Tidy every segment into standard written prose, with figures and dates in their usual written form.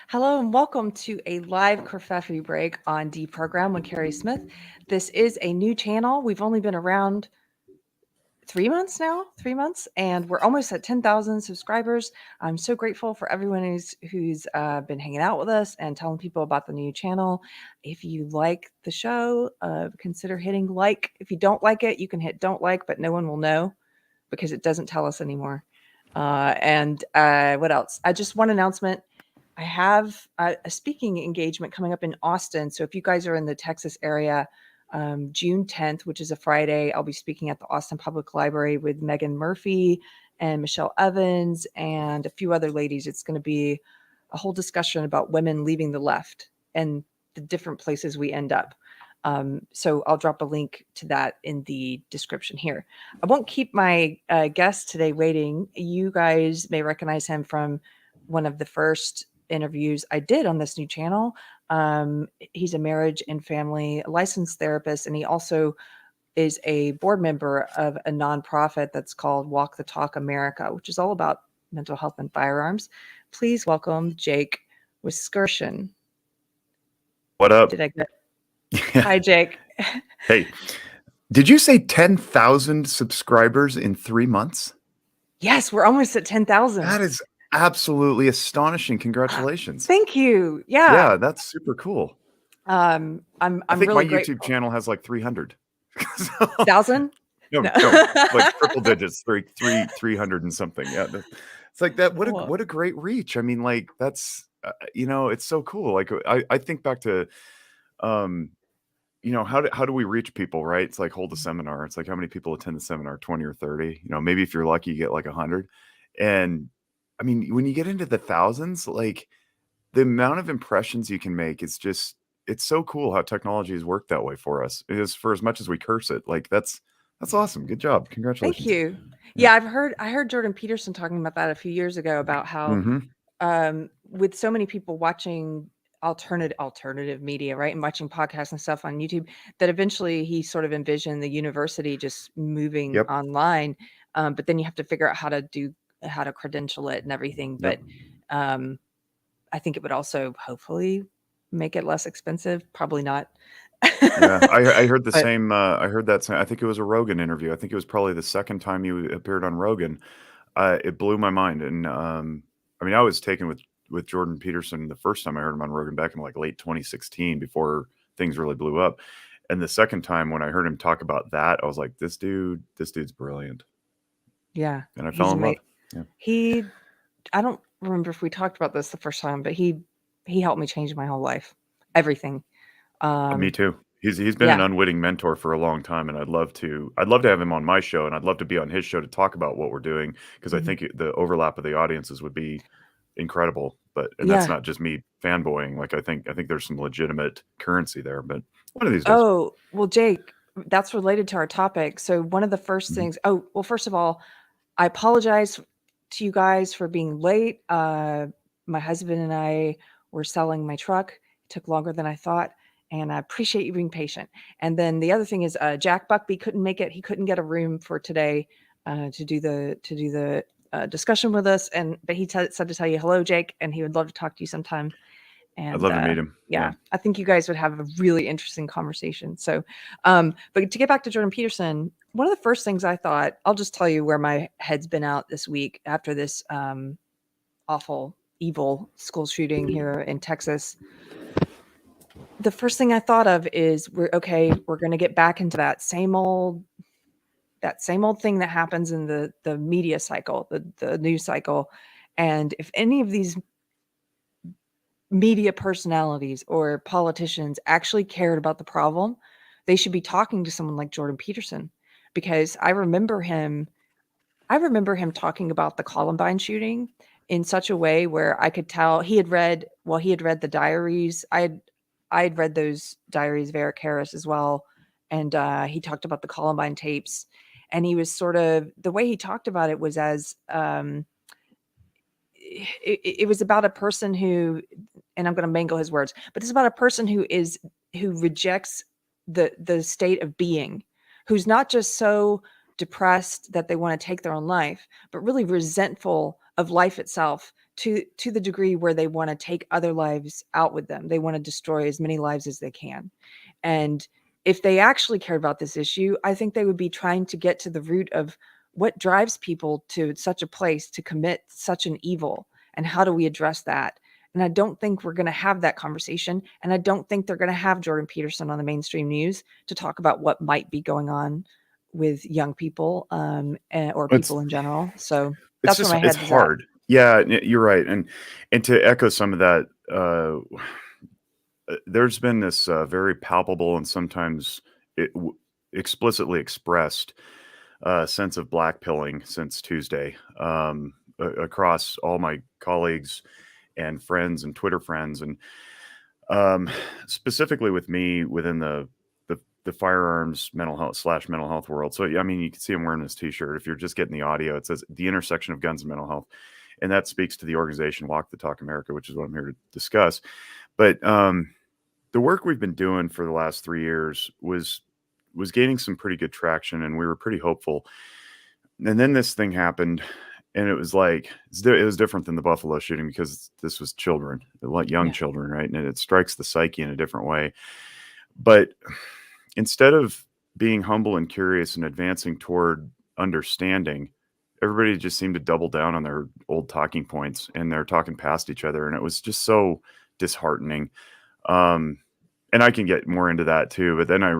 Hello and welcome to a live Kerfefe break on D Program with Keri Smith. This is a new channel. We've only been around 3 months now, 3 months, and we're almost at 10,000 subscribers. I'm so grateful for everyone who's been hanging out with us and telling people about the new channel. If you like the show, consider hitting like. If you don't like it, you can hit don't like, but no one will know because it doesn't tell us anymore. And what else? Just one announcement. I have a speaking engagement coming up in Austin. So if you guys are in the Texas area, June 10th, which is a Friday, I'll be speaking at the Austin Public Library with Megan Murphy and Michelle Evans and a few other ladies. It's going to be a whole discussion about women leaving the left and the different places we end up. So I'll drop a link to that in the description here. I won't keep my guest today waiting. You guys may recognize him from one of the first interviews I did on this new channel. He's a marriage and family licensed therapist, and he also is a board member of a nonprofit that's called Walk the Talk America, which is all about mental health and firearms. Please welcome Jake Wiskerchen. What up? Did I get? Hi, Jake. Hey, did you say 10,000 subscribers in 3 months? Yes, we're almost at 10,000. That is absolutely astonishing. Congratulations. Thank you. Yeah. Yeah, that's super cool. I'm I think really my grateful. YouTube channel has like 300. 1,000? No, like triple digits, 300 and something. Yeah, it's like that. What a great reach. I mean, like that's it's so cool. Like I think back to how do we reach people, right? It's like hold a seminar. It's like how many people attend the seminar? 20 or 30. Maybe if you're lucky, you get like 100. And I mean, when you get into the thousands, like the amount of impressions you can make is just, it's so cool how technology has worked that way for us. It is, for as much as we curse it. Like that's awesome. Good job. Congratulations. Thank you. Yeah, I heard Jordan Peterson talking about that a few years ago about how with so many people watching alternative media, right, and watching podcasts and stuff on YouTube, that eventually he sort of envisioned the university just moving online. But then you have to figure out how to credential it and everything. But I think it would also hopefully make it less expensive. Probably not. Yeah, I heard the same. I heard that. I think it was a Rogan interview. I think it was probably the second time you appeared on Rogan. It blew my mind. And I mean, I was taken with Jordan Peterson the first time I heard him on Rogan back in like late 2016 before things really blew up. And the second time when I heard him talk about that, I was like, this dude's brilliant. Yeah. And I fell in love. Yeah. I don't remember if we talked about this the first time, but he helped me change my whole life. Everything. Me too. He's been an unwitting mentor for a long time, and I'd love to have him on my show, and I'd love to be on his show to talk about what we're doing, because I think the overlap of the audiences would be incredible. And that's not just me fanboying. Like I think there's some legitimate currency there. But one of these days. Oh well, Jake, that's related to our topic. So one of the first things. Oh well, first of all, I apologize to you guys for being late. My husband and I were selling my truck. It took longer than I thought. And I appreciate you being patient. And then the other thing is Jack Buckby couldn't make it. He couldn't get a room for today to do the discussion with us. But he said to tell you hello, Jake, and he would love to talk to you sometime. And I'd love to meet him. Yeah, I think you guys would have a really interesting conversation. So, but to get back to Jordan Peterson, one of the first things I thought, I'll just tell you where my head's been out this week after this awful, evil school shooting here in Texas. The first thing I thought of is we're going to get back into that same old thing that happens in the media cycle, the news cycle. And if any of these media personalities or politicians actually cared about the problem, they should be talking to someone like Jordan Peterson, because I remember him talking about the Columbine shooting in such a way where I could tell he had read the diaries. I had read those diaries of Eric Harris as well. And he talked about the Columbine tapes, and he was sort of, the way he talked about it was as, it was about a person who, and I'm going to mangle his words, but it's about a person who rejects the state of being, who's not just so depressed that they want to take their own life, but really resentful of life itself, to the degree where they want to take other lives out with them. They want to destroy as many lives as they can. And if they actually cared about this issue, I think they would be trying to get to the root of what drives people to such a place to commit such an evil, and how do we address that? And I don't think we're going to have that conversation. And I don't think they're going to have Jordan Peterson on the mainstream news to talk about what might be going on with young people or people in general. So that's where my it's head was at. hard. Yeah, you're right. And to echo some of that, there's been this very palpable and sometimes explicitly expressed sense of blackpilling since Tuesday across all my colleagues and friends and Twitter friends, and specifically with me within the firearms mental health world. So, I mean, you can see I'm wearing this t-shirt. If you're just getting the audio, it says the intersection of guns and mental health. And that speaks to the organization Walk the Talk America, which is what I'm here to discuss. But the work we've been doing for the last 3 years was gaining some pretty good traction, and we were pretty hopeful. And then this thing happened, and it was like, it was different than the Buffalo shooting because this was children, young children, right? And it strikes the psyche in a different way. But instead of being humble and curious and advancing toward understanding, everybody just seemed to double down on their old talking points, and they're talking past each other. And it was just so disheartening. And I can get more into that too. But then I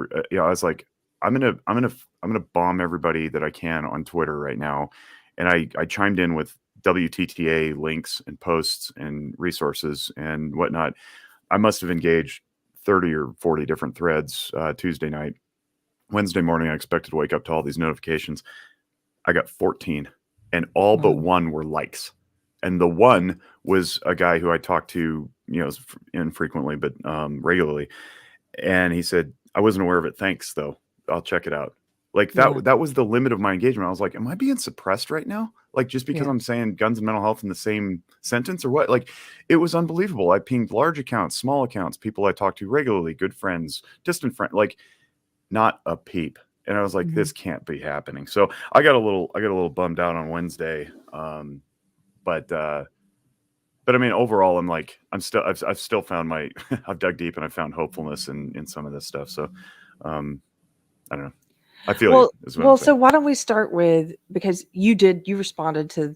was like, I'm going to bomb everybody that I can on Twitter right now. And I chimed in with WTTA links and posts and resources and whatnot. I must have engaged 30 or 40 different threads Tuesday night. Wednesday morning, I expected to wake up to all these notifications. I got 14, and all but one were likes. And the one was a guy who I talked to, infrequently, but regularly. And he said, I wasn't aware of it. Thanks, though. I'll check it out. Like that was the limit of my engagement. I was like, am I being suppressed right now? Like, just because I'm saying guns and mental health in the same sentence or what? Like, it was unbelievable. I pinged large accounts, small accounts, people I talk to regularly, good friends, distant friends, like not a peep. And I was like, this can't be happening. So I got a little bummed out on Wednesday. But I mean, overall, I'm like, I've still found I've dug deep and I found hopefulness in some of this stuff. So, I don't know. I feel you. Well, so why don't we start with, because you responded to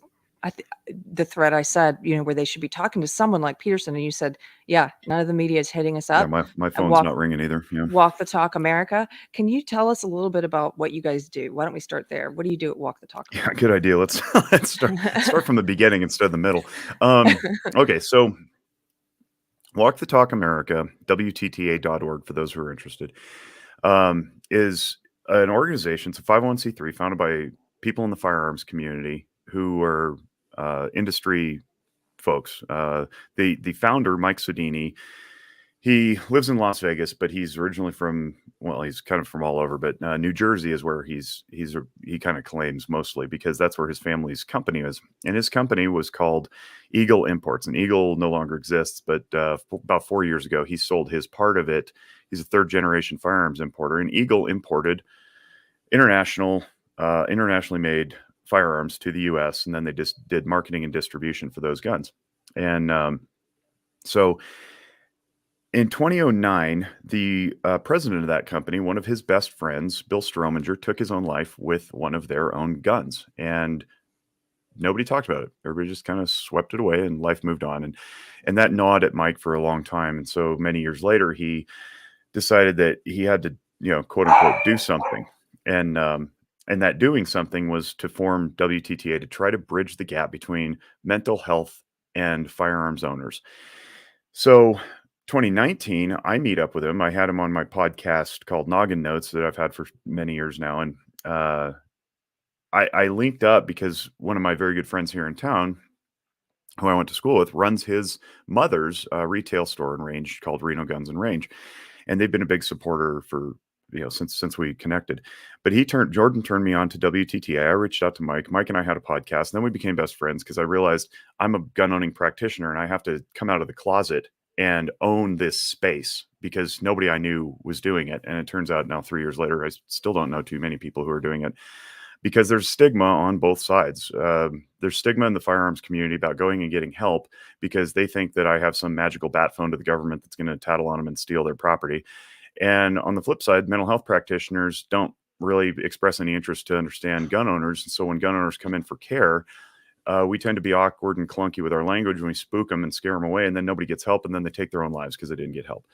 the thread I said, where they should be talking to someone like Peterson, and you said, yeah, none of the media is hitting us up. Yeah, my phone's not ringing either. Yeah. Walk the Talk America. Can you tell us a little bit about what you guys do? Why don't we start there? What do you do at Walk the Talk America? Yeah, good idea. Let's start from the beginning instead of the middle. Okay, so Walk the Talk America, WTTA.org, for those who are interested, is an organization. It's a 501c3 founded by people in the firearms community who are industry folks. The founder, Mike Sodini, he lives in Las Vegas, but he's originally he's kind of from all over, but New Jersey is where he kind of claims mostly, because that's where his family's company is. And his company was called Eagle Imports, and Eagle no longer exists, but about 4 years ago, he sold his part of it. He's a third generation firearms importer, and Eagle imported internationally made firearms to the U.S., and then they just did marketing and distribution for those guns. And so in 2009, the president of that company, one of his best friends, Bill Strominger, took his own life with one of their own guns, and nobody talked about it. Everybody just kind of swept it away, and life moved on. And that gnawed at Mike for a long time. And so many years later, he decided that he had to, quote unquote, do something. And that doing something was to form WTTA to try to bridge the gap between mental health and firearms owners. So 2019, I meet up with him. I had him on my podcast called Noggin Notes that I've had for many years now. And I linked up because one of my very good friends here in town, who I went to school with, runs his mother's retail store and range called Reno Guns and Range. And they've been a big supporter for, since we connected. But Jordan turned me on to WTTA. I reached out to Mike. Mike and I had a podcast, and then we became best friends because I realized I'm a gun owning practitioner and I have to come out of the closet and own this space because nobody I knew was doing it. And it turns out now 3 years later, I still don't know too many people who are doing it because there's stigma on both sides. There's stigma in the firearms community about going and getting help because they think that I have some magical bat phone to the government that's going to tattle on them and steal their property. And on the flip side, mental health practitioners don't really express any interest to understand gun owners. And so when gun owners come in for care, we tend to be awkward and clunky with our language when we spook them and scare them away, and then nobody gets help, and then they take their own lives because they didn't get help.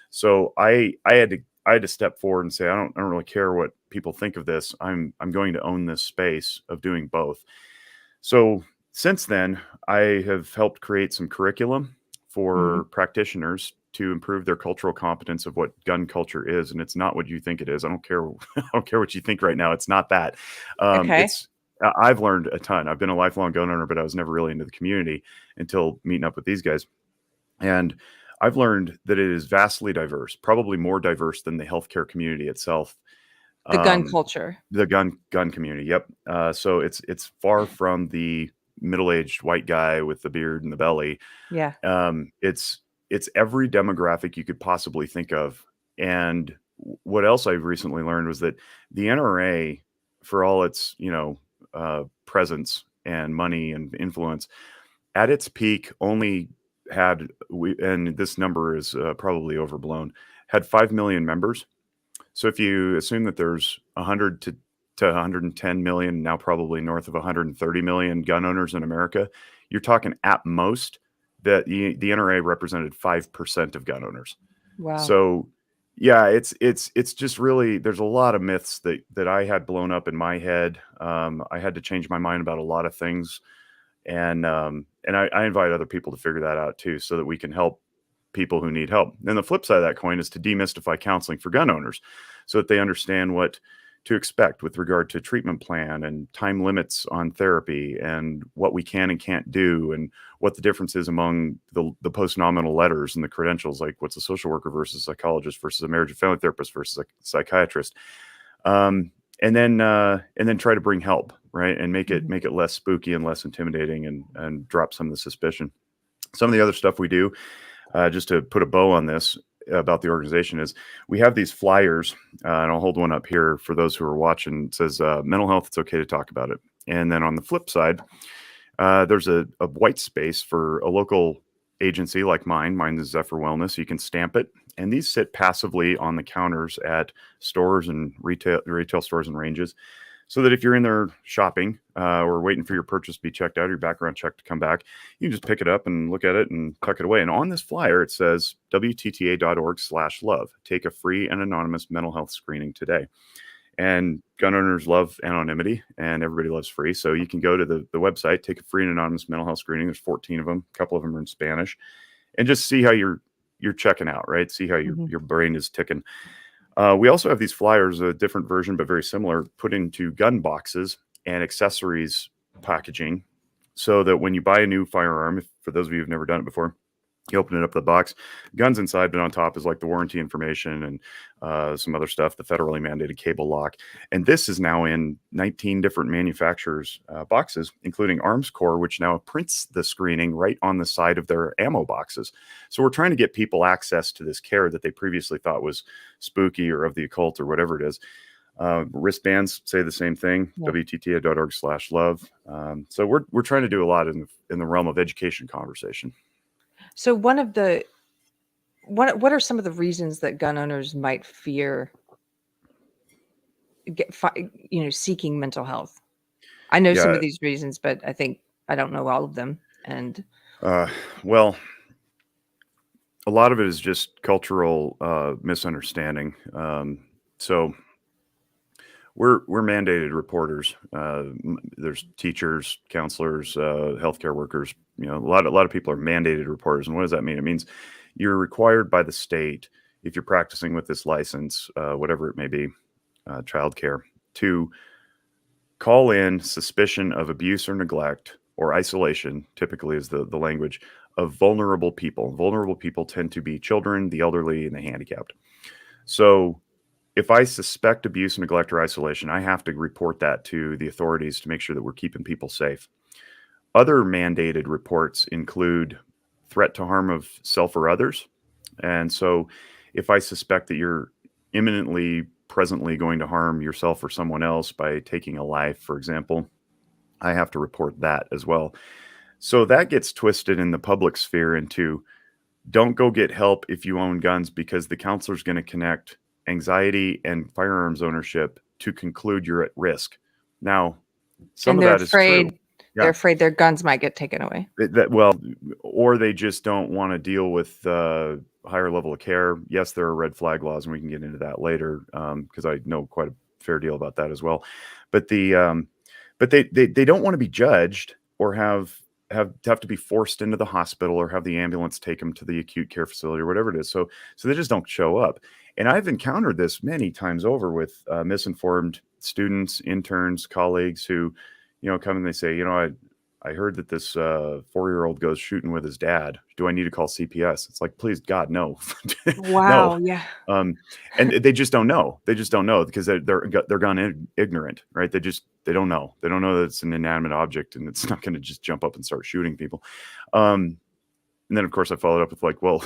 So I had to step forward and say, I don't really care what people think of this. I'm going to own this space of doing both. So since then, I have helped create some curriculum for practitioners to improve their cultural competence of what gun culture is, and it's not what you think it is. I don't care. I don't care what you think right now. It's not that. Okay. I've learned a ton. I've been a lifelong gun owner, but I was never really into the community until meeting up with these guys. And I've learned that it is vastly diverse, probably more diverse than the healthcare community itself. The gun culture. The gun community. Yep. So it's far from the middle-aged white guy with the beard and the belly. Yeah. It's every demographic you could possibly think of. And what else I've recently learned was that the NRA, for all its presence and money and influence, at its peak only had, and this number is probably overblown, had 5 million members. So if you assume that there's 100 to 110 million, now probably north of 130 million gun owners in America, you're talking at most that the NRA represented 5% of gun owners. Wow. So yeah, it's just really, there's a lot of myths that I had blown up in my head. I had to change my mind about a lot of things. And I invite other people to figure that out too, so that we can help people who need help. Then the flip side of that coin is to demystify counseling for gun owners so that they understand what to expect with regard to treatment plan and time limits on therapy and what we can and can't do and what the difference is among the post-nominal letters and the credentials, like what's a social worker versus a psychologist versus a marriage and family therapist versus a psychiatrist. And then try to bring help, right? And make it less spooky and less intimidating and drop some of the suspicion. Some of the other stuff we do, just to put a bow on this about the organization, is we have these flyers, and I'll hold one up here for those who are watching. It says, mental health, it's okay to talk about it. And then on the flip side, there's a white space for a local agency like mine. Mine is Zephyr Wellness. You can stamp it. And these sit passively on the counters at stores and retail stores and ranges, so that if you're in there shopping or waiting for your purchase to be checked out, your background check to come back, you can just pick it up and look at it and tuck it away. And on this flyer, it says WTTA.org/love. Take a free and anonymous mental health screening today. And gun owners love anonymity, and everybody loves free. So you can go to the website, take a free and anonymous mental health screening. There's 14 of them. A couple of them are in Spanish. And just see how you're checking out, right? See how your brain is ticking. We also have these flyers, a different version, but very similar, put into gun boxes and accessories packaging, so that when you buy a new firearm, for those of you who've never done it before, you open it up, the box, guns inside, but on top is like the warranty information and some other stuff, the federally mandated cable lock. And this is now in 19 different manufacturers' boxes, including Arms Corps, which now prints the screening right on the side of their ammo boxes. So we're trying to get people access to this care that they previously thought was spooky or of the occult or whatever it is. Wristbands say the same thing, WTTA.org/love. So we're trying to do a lot in the realm of education conversation. So what are some of the reasons that gun owners might fear seeking mental health? I know some of these reasons, but I don't know all of them. And well, a lot of it is just cultural misunderstanding. So we're mandated reporters. There's teachers, counselors, healthcare workers. A lot of people are mandated reporters. And what does that mean? It means you're required by the state, if you're practicing with this license, whatever it may be, childcare, to call in suspicion of abuse or neglect or isolation, typically is the language, of vulnerable people. Vulnerable people tend to be children, the elderly, and the handicapped. So if I suspect abuse, neglect, or isolation, I have to report that to the authorities to make sure that we're keeping people safe. Other mandated reports include threat to harm of self or others. And so if I suspect that you're imminently presently going to harm yourself or someone else by taking a life, for example, I have to report that as well. So that gets twisted in the public sphere into don't go get help if you own guns because the counselor's going to connect anxiety and firearms ownership to conclude you're at risk. Now, some And of that is true. they're Yeah. afraid their guns might get taken away. Well, or they just don't want to deal with higher level of care. Yes, there are red flag laws, and we can get into that later because I know quite a fair deal about that as well. But they don't want to be judged or have to be forced into the hospital or have the ambulance take them to the acute care facility or whatever it is. So they just don't show up. And I've encountered this many times over with misinformed students, interns, colleagues who, come and they say, I heard that this 4-year-old goes shooting with his dad. Do I need to call CPS? It's like, please, God, no. Wow. No. Yeah. And they just don't know. They just don't know because they're gun ignorant, right? They don't know. They don't know that it's an inanimate object and it's not going to just jump up and start shooting people. And then of course I followed up with like, well,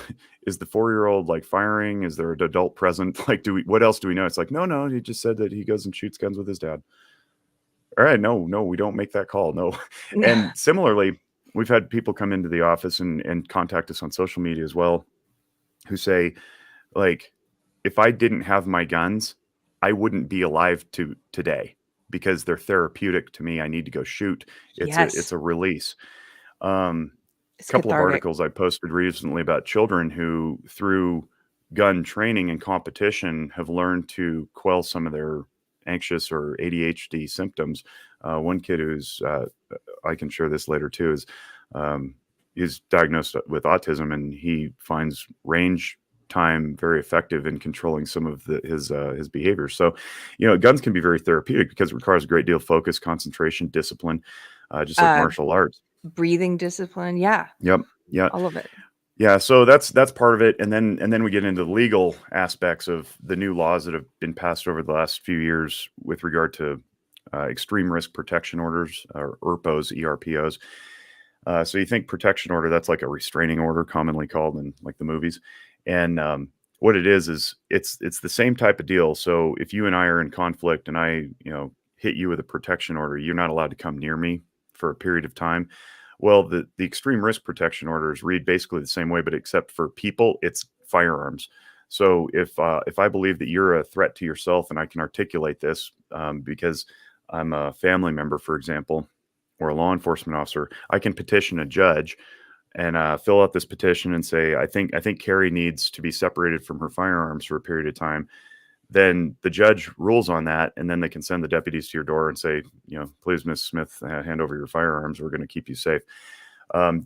is the 4-year-old like firing? Is there an adult present? Like, what else do we know? It's like, no, he just said that he goes and shoots guns with his dad. All right, no, we don't make that call. No. And similarly, we've had people come into the office and contact us on social media as well who say, like, if I didn't have my guns, I wouldn't be alive today because they're therapeutic to me. I need to go shoot. It's a release. It's couple of cathartic. articles I posted recently about children who, through gun training and competition, have learned to quell some of their anxious or ADHD symptoms. One kid who's, I can share this later too, is diagnosed with autism, and he finds range time very effective in controlling some of his behaviors. So, guns can be very therapeutic because it requires a great deal of focus, concentration, discipline, just like martial arts. Breathing discipline. Yeah. Yep. Yeah. All of it. Yeah, so that's part of it, and then we get into the legal aspects of the new laws that have been passed over the last few years with regard to extreme risk protection orders, or ERPOs, ERPOs. So you think protection order, that's like a restraining order, commonly called in like the movies, and what it is it's the same type of deal. So if you and I are in conflict, and I hit you with a protection order, you're not allowed to come near me for a period of time. Well, the extreme risk protection orders read basically the same way, but except for people, it's firearms. So if I believe that you're a threat to yourself, and I can articulate this because I'm a family member, for example, or a law enforcement officer, I can petition a judge and fill out this petition and say, I think Keri needs to be separated from her firearms for a period of time. Then the judge rules on that, and then they can send the deputies to your door and say, please, Miss Smith, hand over your firearms. We're going to keep you safe.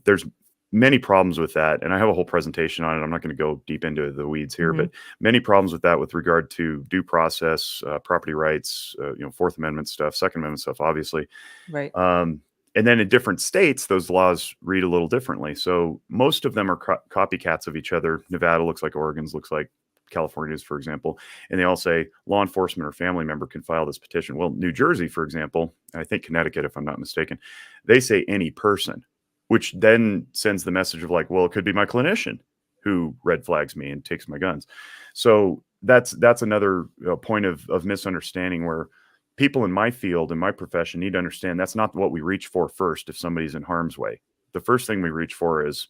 There's many problems with that, and I have a whole presentation on it. I'm not going to go deep into the weeds here, but many problems with that with regard to due process, property rights, Fourth Amendment stuff, Second Amendment stuff, obviously. Right. And then in different states, those laws read a little differently. So most of them are copycats of each other. Nevada looks like Oregon's, looks like California's, for example, and they all say law enforcement or family member can file this petition. Well, New Jersey, for example, and I think Connecticut, if I'm not mistaken, they say any person, which then sends the message of like, well, it could be my clinician who red flags me and takes my guns. So that's another point of misunderstanding where people in my field, in my profession, need to understand that's not what we reach for first if somebody's in harm's way. The first thing we reach for is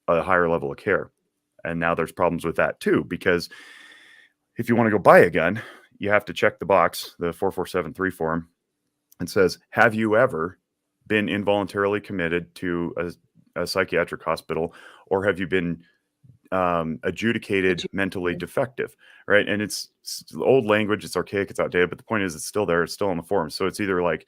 a higher level of care. And now there's problems with that too, because if you want to go buy a gun, you have to check the box, the 4473 form, and says, have you ever been involuntarily committed to a psychiatric hospital, or have you been adjudicated mentally defective, right? And it's old language, it's archaic, it's outdated, but the point is it's still there, it's still on the form. So it's either like,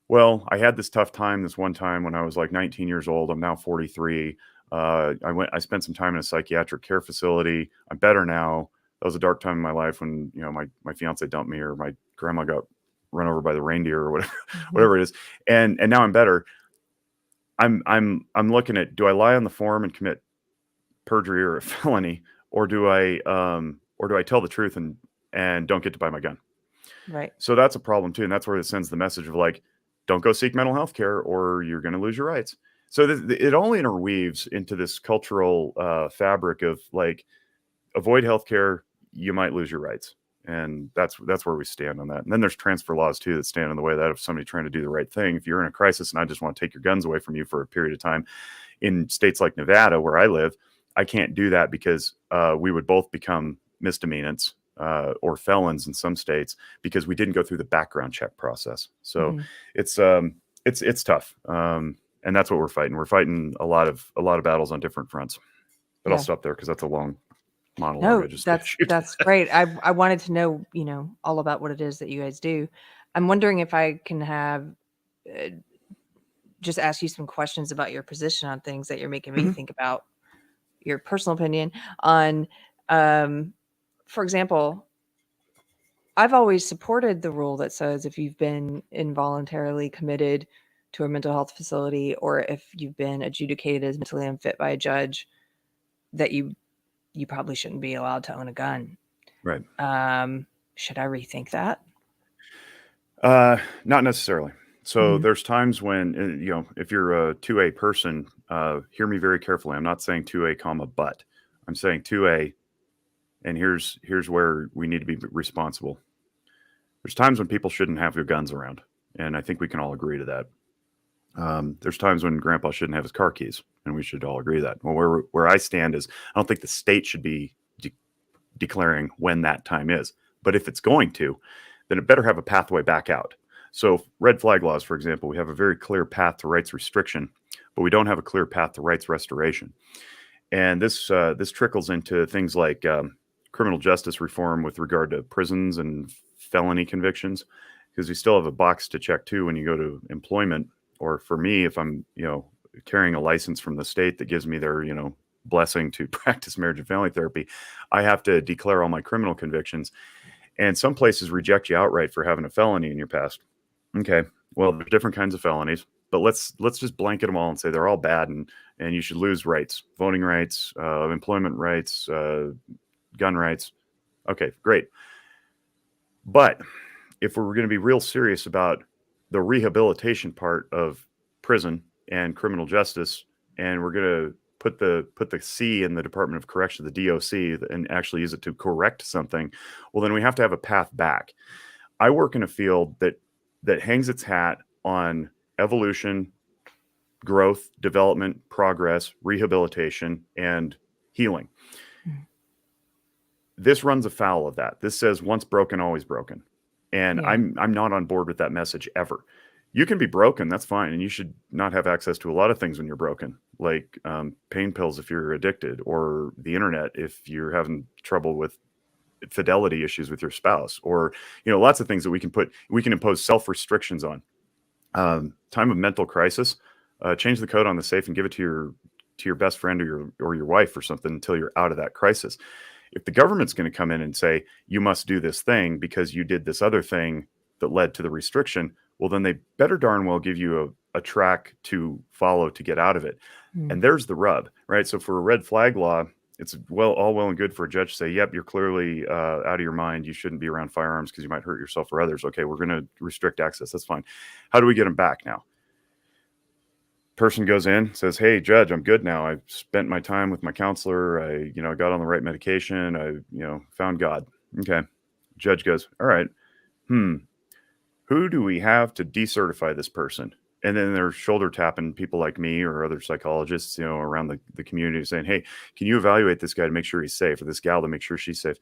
well, I had this tough time this one time when I was like 19 years old, I'm now 43. I spent some time in a psychiatric care facility. I'm better now. That was a dark time in my life when, my fiance dumped me, or my grandma got run over by the reindeer, or whatever, whatever it is. And now I'm better. I'm looking at, do I lie on the form and commit perjury or a felony, or do I tell the truth and don't get to buy my gun? Right. So that's a problem too. And that's where it sends the message of like, don't go seek mental health care or you're going to lose your rights. So it all interweaves into this cultural fabric of like, avoid healthcare, you might lose your rights. And that's where we stand on that. And then there's transfer laws too that stand in the way of that, of somebody trying to do the right thing. If you're in a crisis and I just want to take your guns away from you for a period of time, in states like Nevada, where I live, I can't do that because we would both become misdemeanants or felons in some states because we didn't go through the background check process. So it's tough, and that's what we're fighting. We're fighting a lot of battles on different fronts. But I'll stop there because that's a long monologue. No, that's great. I wanted to know, all about what it is that you guys do. I'm wondering if I can have just ask you some questions about your position on things that you're making me think about your personal opinion on. For example, I've always supported the rule that says if you've been involuntarily committed to a mental health facility, or if you've been adjudicated as mentally unfit by a judge, that you probably shouldn't be allowed to own a gun. Right. Should I rethink that? Not necessarily. So there's times when, if you're a 2A person, hear me very carefully. I'm not saying 2A comma, but I'm saying 2A, and here's where we need to be responsible. There's times when people shouldn't have their guns around, and I think we can all agree to that. There's times when Grandpa shouldn't have his car keys, and we should all agree to that. Well, where I stand is I don't think the state should be declaring when that time is. But if it's going to, then it better have a pathway back out. So red flag laws, for example, we have a very clear path to rights restriction, but we don't have a clear path to rights restoration. And this trickles into things like criminal justice reform with regard to prisons and felony convictions, because we still have a box to check too when you go to employment. Or for me, if I'm carrying a license from the state that gives me their blessing to practice marriage and family therapy, I have to declare all my criminal convictions. And some places reject you outright for having a felony in your past. Okay, well, there's different kinds of felonies, but let's just blanket them all and say they're all bad, and you should lose rights, voting rights, employment rights, gun rights. Okay, great. But if we're going to be real serious about the rehabilitation part of prison and criminal justice, and we're going to put the C in the Department of Correction, the DOC, and actually use it to correct something, well, then we have to have a path back. I work in a field that hangs its hat on evolution, growth, development, progress, rehabilitation, and healing. This runs afoul of that. This says once broken, always broken. And I'm not on board with that message ever. You can be broken, that's fine, and you should not have access to a lot of things when you're broken, like pain pills if you're addicted, or the internet if you're having trouble with fidelity issues with your spouse, or lots of things that we can impose self-restrictions on. Time of mental crisis, change the code on the safe and give it to your best friend or your wife or something until you're out of that crisis. If the government's going to come in and say you must do this thing because you did this other thing that led to the restriction, well, then they better darn well give you a track to follow to get out of it. And there's the rub, right? So for a red flag law, it's all well and good for a judge to say, yep, you're clearly out of your mind. You shouldn't be around firearms because you might hurt yourself or others. Okay, we're going to restrict access. That's fine. How do we get them back now? Person goes in, says, hey, judge, I'm good now. I've spent my time with my counselor. I got on the right medication. I found God. Okay. Judge goes, all right. Who do we have to decertify this person? And then they're shoulder tapping people like me or other psychologists, around the community, saying, hey, can you evaluate this guy to make sure he's safe, or this gal to make sure she's safe?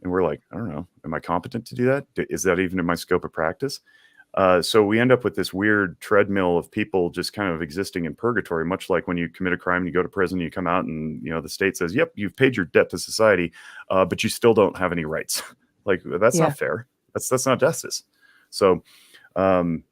And we're like, I don't know. Am I competent to do that? Is that even in my scope of practice? So we end up with this weird treadmill of people just kind of existing in purgatory, much like when you commit a crime, you go to prison, you come out, and the state says, yep, you've paid your debt to society, but you still don't have any rights. Like, that's not fair. That's not justice. So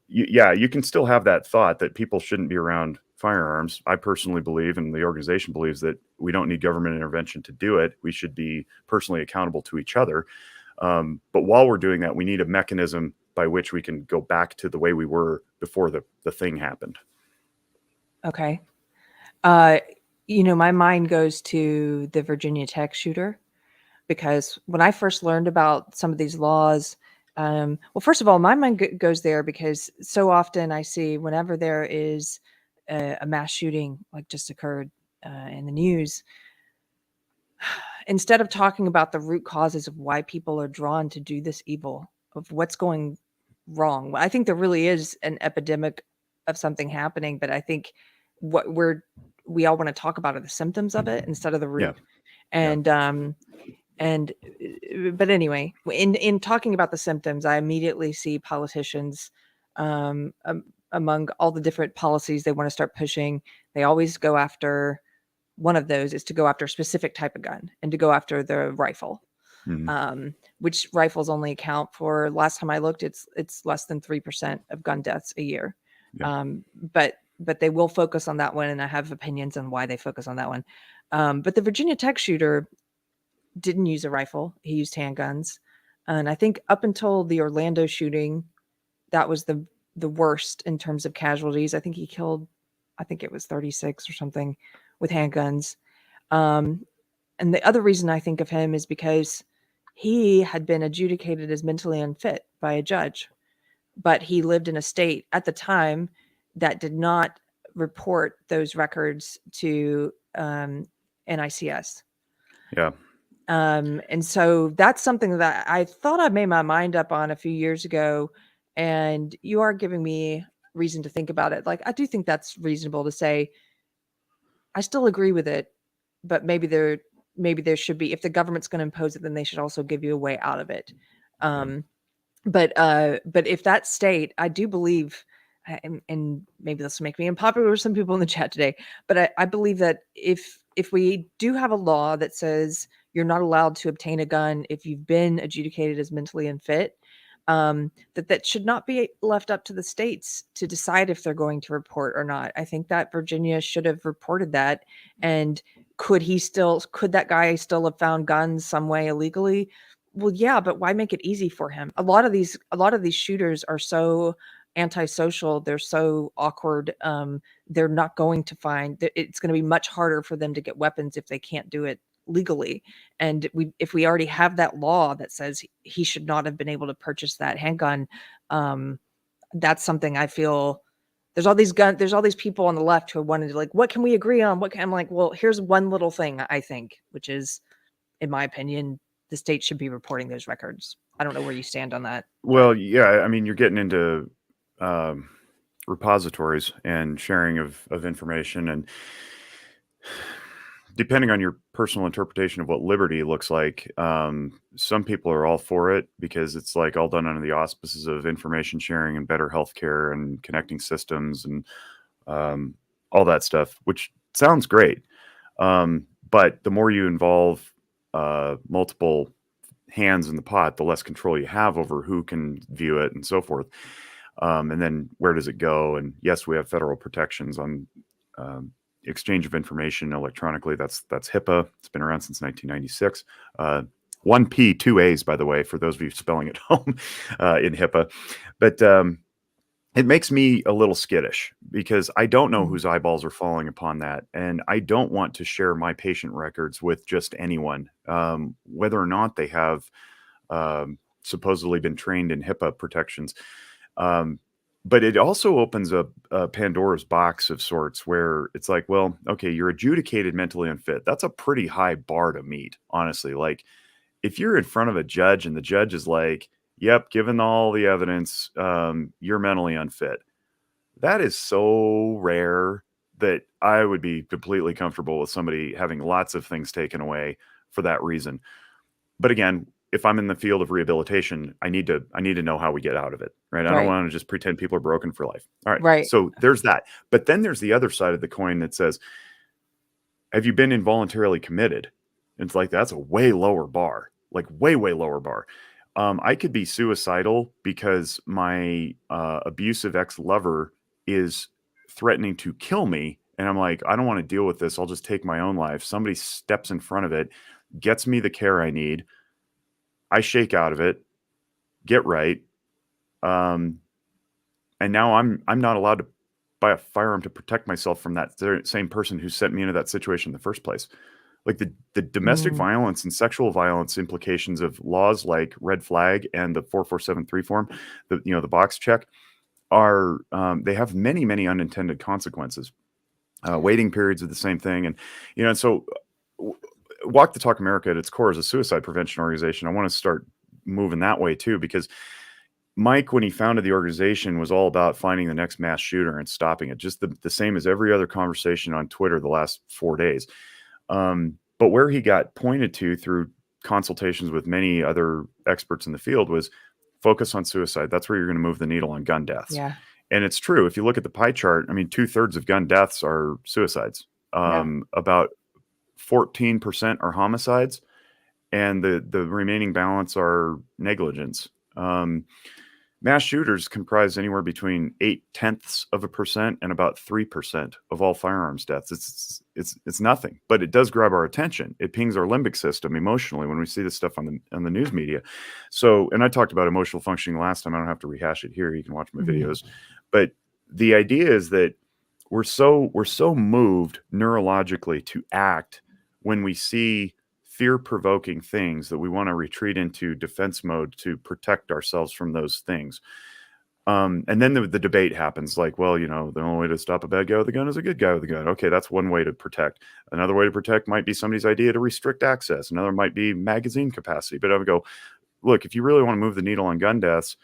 you can still have that thought that people shouldn't be around firearms. I personally believe, and the organization believes, that we don't need government intervention to do it. We should be personally accountable to each other. But while we're doing that, we need a mechanism by which we can go back to the way we were before the thing happened. Okay. My mind goes to the Virginia Tech shooter, because when I first learned about some of these laws, well, first of all, my mind goes there because so often I see whenever there is a mass shooting like just occurred in the news, instead of talking about the root causes of why people are drawn to do this evil, of what's going wrong. I think there really is an epidemic of something happening, but I think what we all want to talk about are the symptoms of it instead of the root. Yeah. And but anyway, in talking about the symptoms, I immediately see politicians, among all the different policies they want to start pushing, they always go after one of those is to go after a specific type of gun and to go after the rifle. Which rifles only account for, last time I looked, it's less than 3% of gun deaths a year. Yeah. But they will focus on that one, and I have opinions on why they focus on that one. But the Virginia Tech shooter didn't use a rifle; he used handguns, and I think up until the Orlando shooting, that was the worst in terms of casualties. I think he killed, I think it was 36 or something with handguns. And the other reason I think of him is because he had been adjudicated as mentally unfit by a judge, but he lived in a state at the time that did not report those records to NICS. Yeah. And so that's something that I thought I made my mind up on a few years ago. And you are giving me reason to think about it. Like, I do think that's reasonable to say, I still agree with it, but maybe there should be, if the government's going to impose it, then they should also give you a way out of it. But if that state, I do believe, and maybe this will make me unpopular with some people in the chat today, but I believe that if we do have a law that says you're not allowed to obtain a gun if you've been adjudicated as mentally unfit, that should not be left up to the states to decide if they're going to report or not. I think that Virginia should have reported that. And could that guy still have found guns some way illegally? Well, yeah, but why make it easy for him? A lot of these shooters are so antisocial. They're so awkward. They're not going to find, it's going to be much harder for them to get weapons if they can't do it legally. And if we already have that law that says he should not have been able to purchase that handgun, that's something I feel. There's all these people on the left who are wanting to, like, what can we agree on? I'm like, well, here's one little thing I think, which is, in my opinion, the state should be reporting those records. I don't know where you stand on that. Well, yeah, I mean, you're getting into repositories and sharing of information, and depending on your personal interpretation of what liberty looks like, some people are all for it because it's like all done under the auspices of information sharing and better healthcare and connecting systems and all that stuff, which sounds great. But the more you involve multiple hands in the pot, the less control you have over who can view it and so forth. And then where does it go? And yes, we have federal protections on exchange of information electronically. That's HIPAA. It's been around since 1996. 1P, 2 A's, by the way, for those of you spelling at home in HIPAA. But it makes me a little skittish because I don't know whose eyeballs are falling upon that. And I don't want to share my patient records with just anyone, whether or not they have supposedly been trained in HIPAA protections. But it also opens up a Pandora's box of sorts where it's like, well, okay, you're adjudicated mentally unfit. That's a pretty high bar to meet, honestly. Like, if you're in front of a judge and the judge is like, yep, given all the evidence, you're mentally unfit. That is so rare that I would be completely comfortable with somebody having lots of things taken away for that reason. But again, if I'm in the field of rehabilitation, I need to know how we get out of it, right? I don't want to just pretend people are broken for life. All right. Right. So there's that. But then there's the other side of the coin that says, have you been involuntarily committed? And it's like, that's a way lower bar, like way, way lower bar. I could be suicidal because my abusive ex-lover is threatening to kill me. And I'm like, I don't want to deal with this. I'll just take my own life. Somebody steps in front of it, gets me the care I need. I shake out of it, get right. And now I'm not allowed to buy a firearm to protect myself from that same person who sent me into that situation in the first place. Like the domestic violence and sexual violence implications of laws like red flag and the 4473 form, the box check, are they have many, many unintended consequences. Waiting periods are the same thing. And, so Walk the Talk America at its core is a suicide prevention organization. I want to start moving that way too, because Mike, when he founded the organization, was all about finding the next mass shooter and stopping it, just the same as every other conversation on Twitter the last 4 days. But where he got pointed to through consultations with many other experts in the field was focus on suicide. That's where you're going to move the needle on gun deaths. Yeah. And it's true. If you look at the pie chart, I mean, 2/3 of gun deaths are suicides. About 14% are homicides, and the remaining balance are negligence. Mass shooters comprise anywhere between 0.8% and about 3% of all firearms deaths. It's nothing, but it does grab our attention. It pings our limbic system emotionally when we see this stuff on the news media. So, and I talked about emotional functioning last time. I don't have to rehash it here. You can watch my videos. But the idea is that we're so moved neurologically to act when we see fear-provoking things that we want to retreat into defense mode to protect ourselves from those things. And then the debate happens like, well, the only way to stop a bad guy with a gun is a good guy with a gun. Okay, that's one way to protect. Another way to protect might be somebody's idea to restrict access. Another might be magazine capacity. But I would go, look, if you really want to move the needle on gun deaths,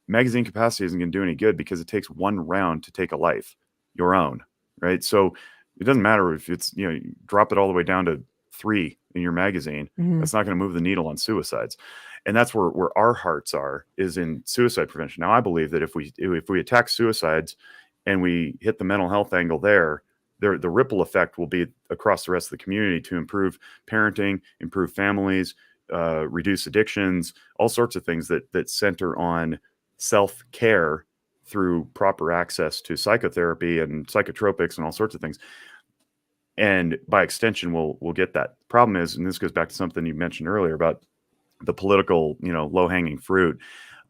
magazine capacity isn't going to do any good because it takes one round to take a life, your own, right? So it doesn't matter if it's, you drop it all the way down to 3 in your magazine. That's not going to move the needle on suicides. And that's where our hearts are, is in suicide prevention. Now, I believe that if we attack suicides and we hit the mental health angle there, the ripple effect will be across the rest of the community to improve parenting, improve families, reduce addictions, all sorts of things that center on self-care through proper access to psychotherapy and psychotropics and all sorts of things. And by extension, we'll get that. Problem is, and this goes back to something you mentioned earlier about the political, low-hanging fruit.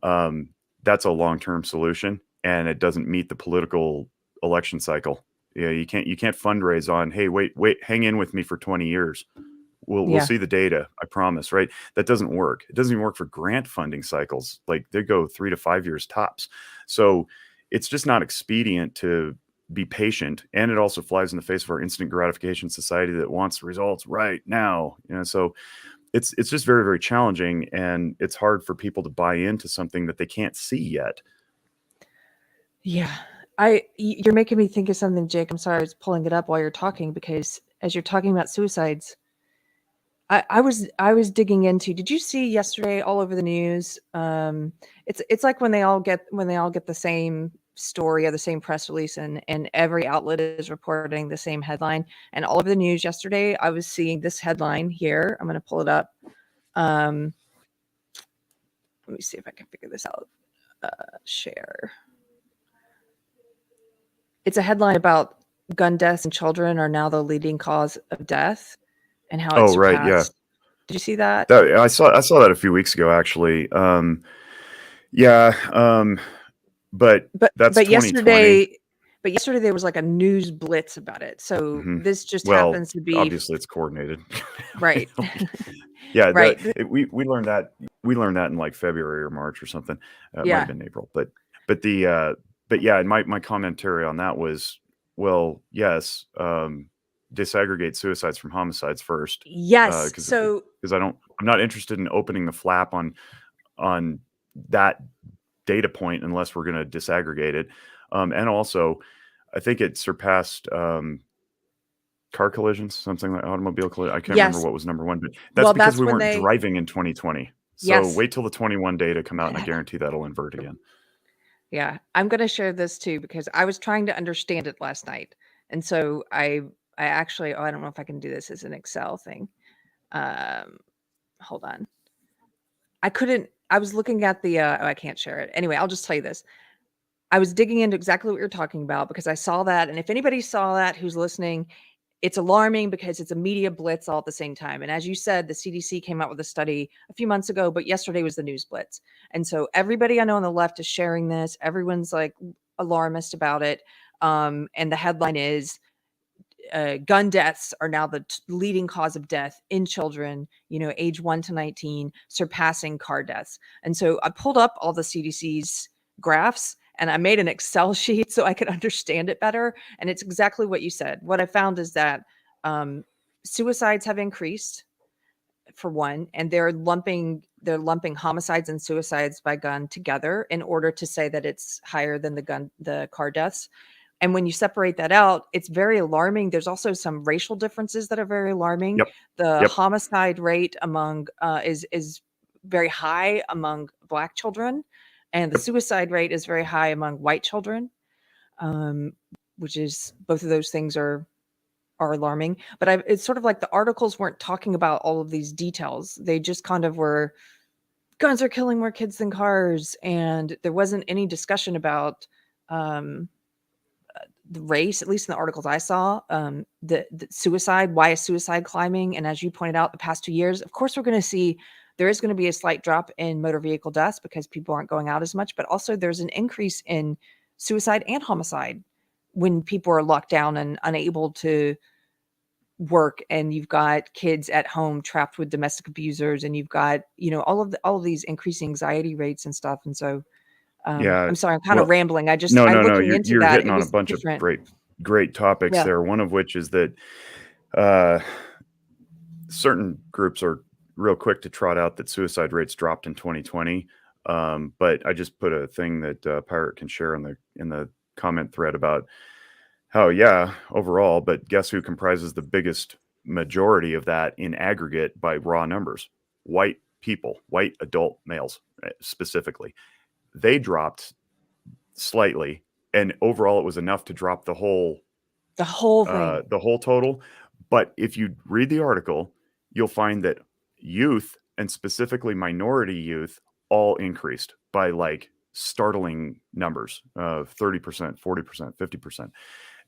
That's a long-term solution, and it doesn't meet the political election cycle. You can't fundraise on, hey, wait, hang in with me for 20 years. We'll see the data, I promise, right? That doesn't work. It doesn't even work for grant funding cycles. Like, they go 3 to 5 years tops. So it's just not expedient to be patient, and it also flies in the face of our instant gratification society that wants results right now. So it's just very, very challenging, and it's hard for people to buy into something that they can't see yet. Yeah. You're making me think of something, Jake. I'm sorry, I was pulling it up while you're talking, because as you're talking about suicides, I was digging into, did you see yesterday all over the news? It's like when they all get the same story or the same press release, and every outlet is reporting the same headline. And all over the news yesterday, I was seeing this headline here. I'm going to pull it up. Let me see if I can figure this out. Share. It's a headline about gun deaths in children are now the leading cause of death, and how it's surpassed. Right, yeah. Did you see that? I saw that a few weeks ago, actually. But that's 2020. But yesterday there was like a news blitz about it. So this just happens to be, obviously it's coordinated, right? Yeah, right. We learned that in like February or March or something. It might have been April, but yeah, and my commentary on that was, well, yes, disaggregate suicides from homicides first. Yes. Because I'm not interested in opening the flap on that data point unless we're going to disaggregate it. And also, I think it surpassed car collisions, something like automobile collision. I can't remember what was number one, but that's because we weren't driving in 2020. So wait till the 21 data come out, and I guarantee that'll invert again. Yeah, I'm going to share this too, because I was trying to understand it last night. And so I actually, I don't know if I can do this as an Excel thing. Hold on. I was looking at the, I can't share it. Anyway, I'll just tell you this. I was digging into exactly what you're talking about, because I saw that. And if anybody saw that who's listening, it's alarming because it's a media blitz all at the same time. And as you said, the CDC came out with a study a few months ago, but yesterday was the news blitz. And so everybody I know on the left is sharing this. Everyone's like alarmist about it. And the headline is, gun deaths are now the leading cause of death in children, age 1 to 19, surpassing car deaths. And so I pulled up all the CDC's graphs, and I made an Excel sheet so I could understand it better. And it's exactly what you said. What I found is that suicides have increased for one, and they're lumping homicides and suicides by gun together in order to say that it's higher than the car deaths. And when you separate that out, it's very alarming. There's also some racial differences that are very alarming. Yep. The Yep. homicide rate among is very high among Black children, and the Yep. suicide rate is very high among white children, um, which is both of those things are alarming. But it's sort of like the articles weren't talking about all of these details. They just kind of were, guns are killing more kids than cars, and there wasn't any discussion about um, the race, at least in the articles I saw, the suicide, why is suicide climbing? And as you pointed out, the past 2 years, of course, there is going to be a slight drop in motor vehicle deaths because people aren't going out as much, but also there's an increase in suicide and homicide when people are locked down and unable to work, and you've got kids at home trapped with domestic abusers, and you've got, all of these increasing anxiety rates and stuff. And so Yeah. I'm sorry, I'm kind of Well, rambling. no, I no, no. looking You're into you're that, hitting it on a was bunch of different. great topics Yeah. there. One of which is that uh, certain groups are real quick to trot out that suicide rates dropped in 2020. But I just put a thing that Pirate can share in the comment thread about how, yeah, overall, but guess who comprises the biggest majority of that in aggregate by raw numbers? White people, white adult males specifically. They dropped slightly, and overall it was enough to drop the whole Thing. total. But if you read the article, you'll find that youth, and specifically minority youth, all increased by like startling numbers of 30%, 40%, 50%.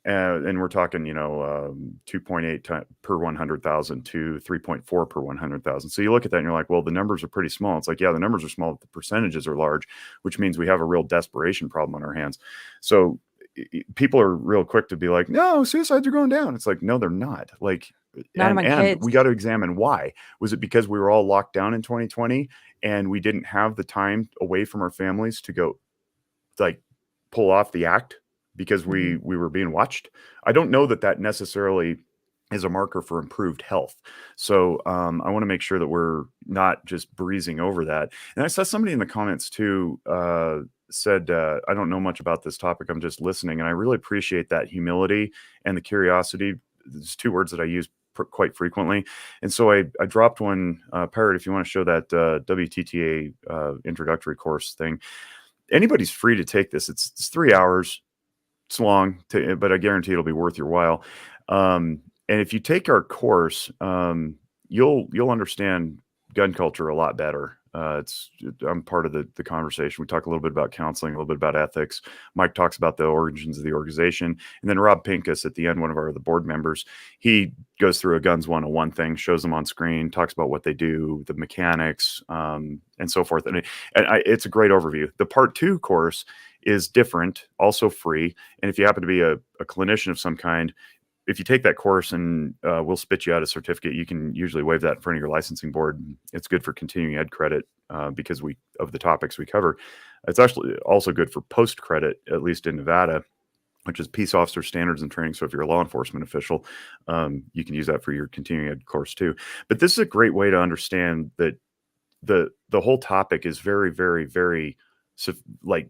And we're talking, 2.8 per 100,000 to 3.4 per 100,000. So you look at that and you're like, well, the numbers are pretty small. It's like, yeah, the numbers are small, but the percentages are large, which means we have a real desperation problem on our hands. So people are real quick to be like, no, suicides are going down. It's like, no, they're not. Like, Not and among and kids. we got to examine why. Was it because we were all locked down in 2020 and we didn't have the time away from our families to go like pull off the act because we were being watched? I don't know that necessarily is a marker for improved health. So I want to make sure that we're not just breezing over that. And I saw somebody in the comments too said, I don't know much about this topic. I'm just listening. And I really appreciate that humility and the curiosity. There's two words that I use quite frequently. And so I dropped one, Parrot, if you want to show that WTTA introductory course thing. Anybody's free to take this. It's 3 hours. It's long, but I guarantee it'll be worth your while. And if you take our course, you'll understand gun culture a lot better. I'm part of the conversation. We talk a little bit about counseling, a little bit about ethics. Mike talks about the origins of the organization, and then Rob Pincus at the end, one of the board members, he goes through a guns 101 thing, shows them on screen, talks about what they do, the mechanics, and so forth. And it's a great overview. The part 2 course is different, also free. And if you happen to be a clinician of some kind, if you take that course and we'll spit you out a certificate, you can usually waive that in front of your licensing board. It's good for continuing ed credit because of the topics we cover. It's actually also good for post credit, at least in Nevada, which is peace officer standards and training. So if you're a law enforcement official, you can use that for your continuing ed course too. But this is a great way to understand that the whole topic is very, very, very like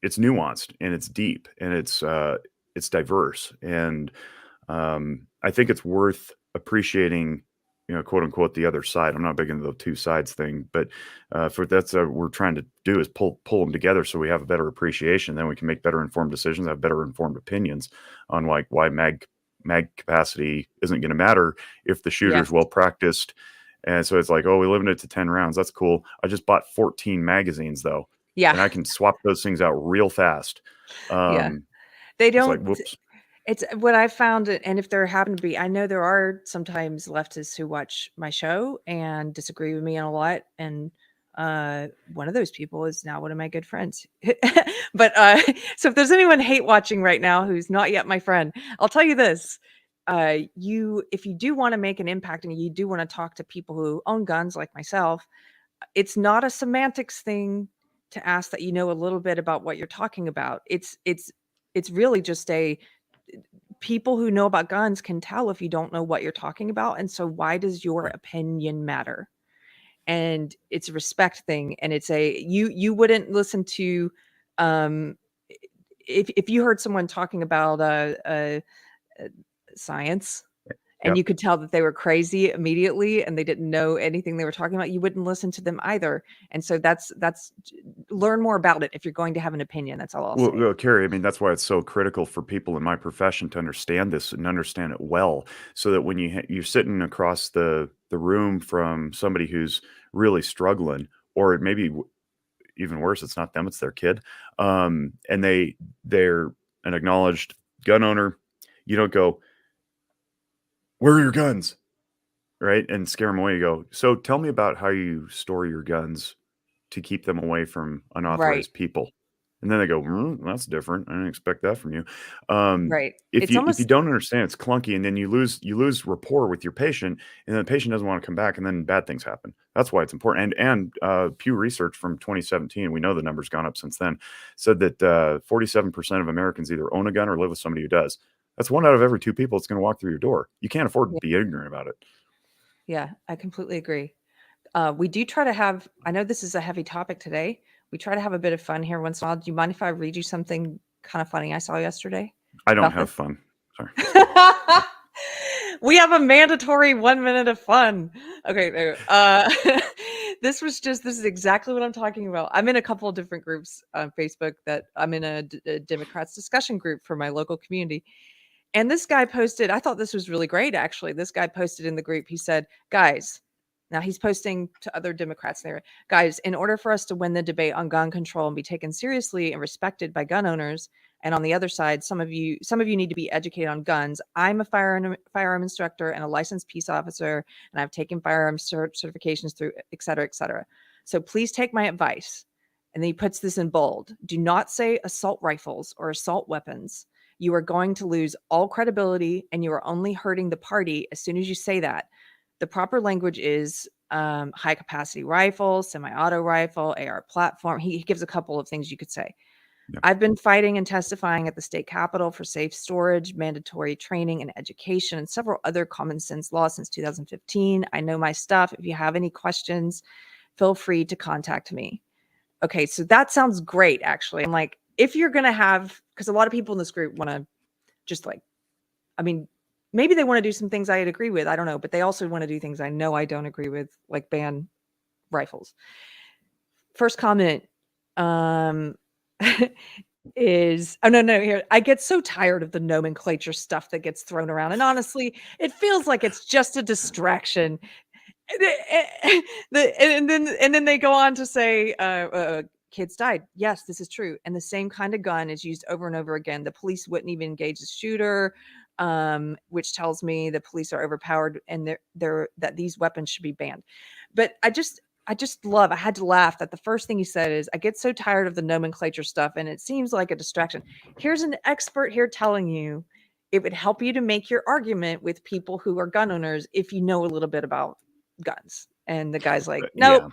it's nuanced and it's deep and it's diverse. And I think it's worth appreciating, quote unquote, the other side. I'm not big into the two sides thing, but that's what we're trying to do is pull them together so we have a better appreciation. Then we can make better informed decisions, have better informed opinions on why mag capacity isn't going to matter if the shooter's Yes. well practiced. And so it's like, oh, we limited it to 10 rounds. That's cool. I just bought 14 magazines though. Yeah. And I can swap those things out real fast. Yeah. They It's like, don't. whoops. It's what I found, and if there happen to be, I know there are sometimes leftists who watch my show and disagree with me on a lot, and one of those people is now one of my good friends. But so if there's anyone hate watching right now who's not yet my friend, I'll tell you this: if you do want to make an impact and you do want to talk to people who own guns like myself, it's not a semantics thing to ask that you know a little bit about what you're talking about. It's really just people who know about guns can tell if you don't know what you're talking about. And so why does your Right. opinion matter? And it's a respect thing. And it's you wouldn't listen to, um, if you heard someone talking about science and Yep. you could tell that they were crazy immediately and they didn't know anything they were talking about, you wouldn't listen to them either. And so that's learn more about it if you're going to have an opinion. That's all I'll say. Well, Kerry, I mean, that's why it's so critical for people in my profession to understand this and understand it well, so that when you're sitting across the room from somebody who's really struggling, or maybe even worse, it's not them, it's their kid, and they're an acknowledged gun owner, you don't go, "Where are your guns?" Right? And scare them away. You go, "So tell me about how you store your guns to keep them away from Right. unauthorized people." And then they go, that's different. I didn't expect that from you. Right. If It's you almost don't understand, it's clunky, and then you lose rapport with your patient, and then the patient doesn't want to come back, and then bad things happen. That's why it's important. And Pew Research from 2017, we know the number's gone up since then, said that 47% of Americans either own a gun or live with somebody who does. That's 1 out of every 2 people that's going to walk through your door. You can't afford to yeah, be ignorant about it. yeah, I completely agree. We do try to have, I know this is a heavy topic today. We try to have a bit of fun here once in a while. Do you mind if I read you something kind of funny I saw yesterday I don't about have this? fun. Sorry. Just kidding. We have a mandatory 1 minute of fun. Okay, no, this is exactly what I'm talking about. I'm in a couple of different groups on Facebook that I'm in a Democrats discussion group for my local community. And this guy posted, I thought this was really great, actually. This guy posted in the group, he said, guys, now he's posting to other Democrats there, guys, in order for us to win the debate on gun control and be taken seriously and respected by gun owners, and on the other side, some of you need to be educated on guns. I'm a firearm instructor and a licensed peace officer, and I've taken firearm certifications through et cetera, et cetera. So please take my advice. And then he puts this in bold. Do not say assault rifles or assault weapons. You are going to lose all credibility and you are only hurting the party as soon as you say that. The proper language is high capacity rifle, semi auto rifle, AR platform. He gives a couple of things you could say. Yeah. I've been fighting and testifying at the state capitol for safe storage, mandatory training and education, and several other common sense laws since 2015. I know my stuff. If you have any questions, feel free to contact me. Okay, so that sounds great, actually. I'm like, if you're going to have, because a lot of people in this group want to just like, I mean, maybe they want to do some things I'd agree with. I don't know, but they also want to do things I know I don't agree with, like ban rifles. First comment um, is, oh, no, here. I get so tired of the nomenclature stuff that gets thrown around. And honestly, it feels like it's just a distraction. And then they go on to say, kids died. Yes, this is true. And the same kind of gun is used over and over again. The police wouldn't even engage the shooter, which tells me the police are overpowered and that these weapons should be banned. But I had to laugh that the first thing he said is, I get so tired of the nomenclature stuff and it seems like a distraction. Here's an expert here telling you it would help you to make your argument with people who are gun owners if you know a little bit about guns. And the guy's like, nope. Yeah.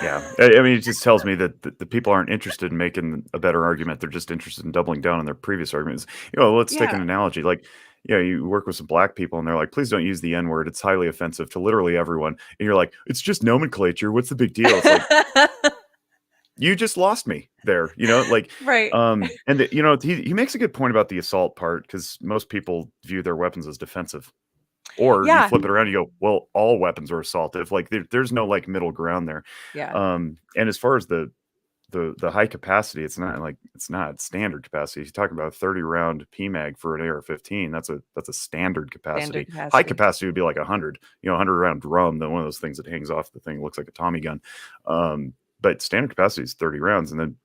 Yeah. I mean, it just tells me that the people aren't interested in making a better argument. They're just interested in doubling down on their previous arguments. Let's take Yeah. an analogy. Like, you work with some black people and they're like, please don't use the N word. It's highly offensive to literally everyone. And you're like, it's just nomenclature. What's the big deal? It's like, you just lost me there, like, Right. he makes a good point about the assault part, because most people view their weapons as defensive. Or you Yeah. flip it around, you go, well, all weapons are assaultive. Like, there's no like middle ground there. Yeah. And as far as the high capacity, it's not standard capacity. He's talking about a 30 round PMAG for an AR-15. That's a standard Standard capacity. High capacity. capacity would be like 100, 100 round drum, one of those things that hangs off the thing, looks like a Tommy gun. But standard capacity is 30 rounds, and then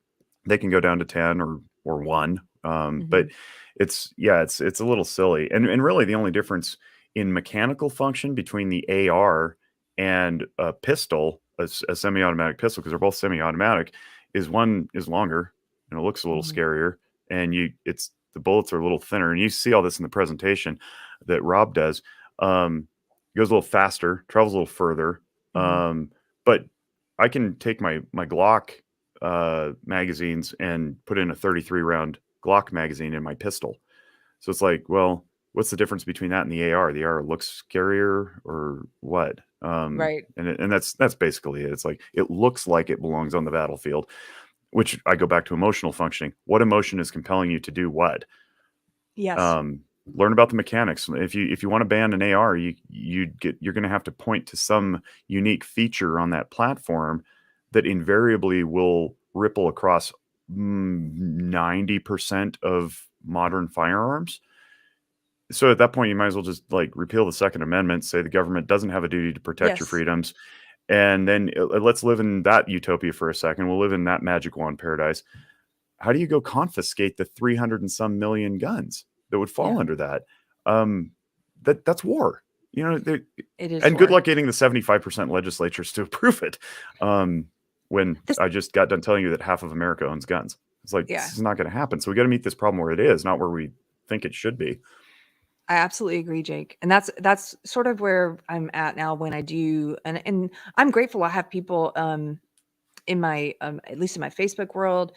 they can go down to 10 or 1. But Mhm. it's a little silly. And really the only difference in mechanical function between the AR and a pistol, a semi-automatic pistol, because they're both semi-automatic, is one is longer and it looks a little Mhm. scarier, and the bullets are a little thinner, and you see all this in the presentation that Rob does. It goes a little faster, travels a little further. Mhm. But I can take my Glock magazines and put in a 33 round Glock magazine in my pistol. So it's like, well, what's the difference between that and the AR? The AR looks scarier or what? Right. And that's basically it. It's like it looks like it belongs on the battlefield, which I go back to emotional functioning. What emotion is compelling you to do what? Yes. Learn about the mechanics. If you want to ban an AR, you're going to have to point to some unique feature on that platform that invariably will ripple across 90% of modern firearms. So at that point, you might as well just like repeal the Second Amendment, say the government doesn't have a duty to protect your Yes. freedoms, and then let's live in that utopia for a second. We'll live in that magic wand paradise. How do you go confiscate the 300 and some million guns that would fall Yeah. under that? That's war, you know. It is And good war. luck getting the 75% legislatures to approve it. When This, I just got done telling you that half of America owns guns, it's like yeah. this is not going to happen. So we got to meet this problem where it is, not where we think it should be. I absolutely agree, Jake. And that's sort of where I'm at now when I do, and I'm grateful I have people in my at least in my Facebook world.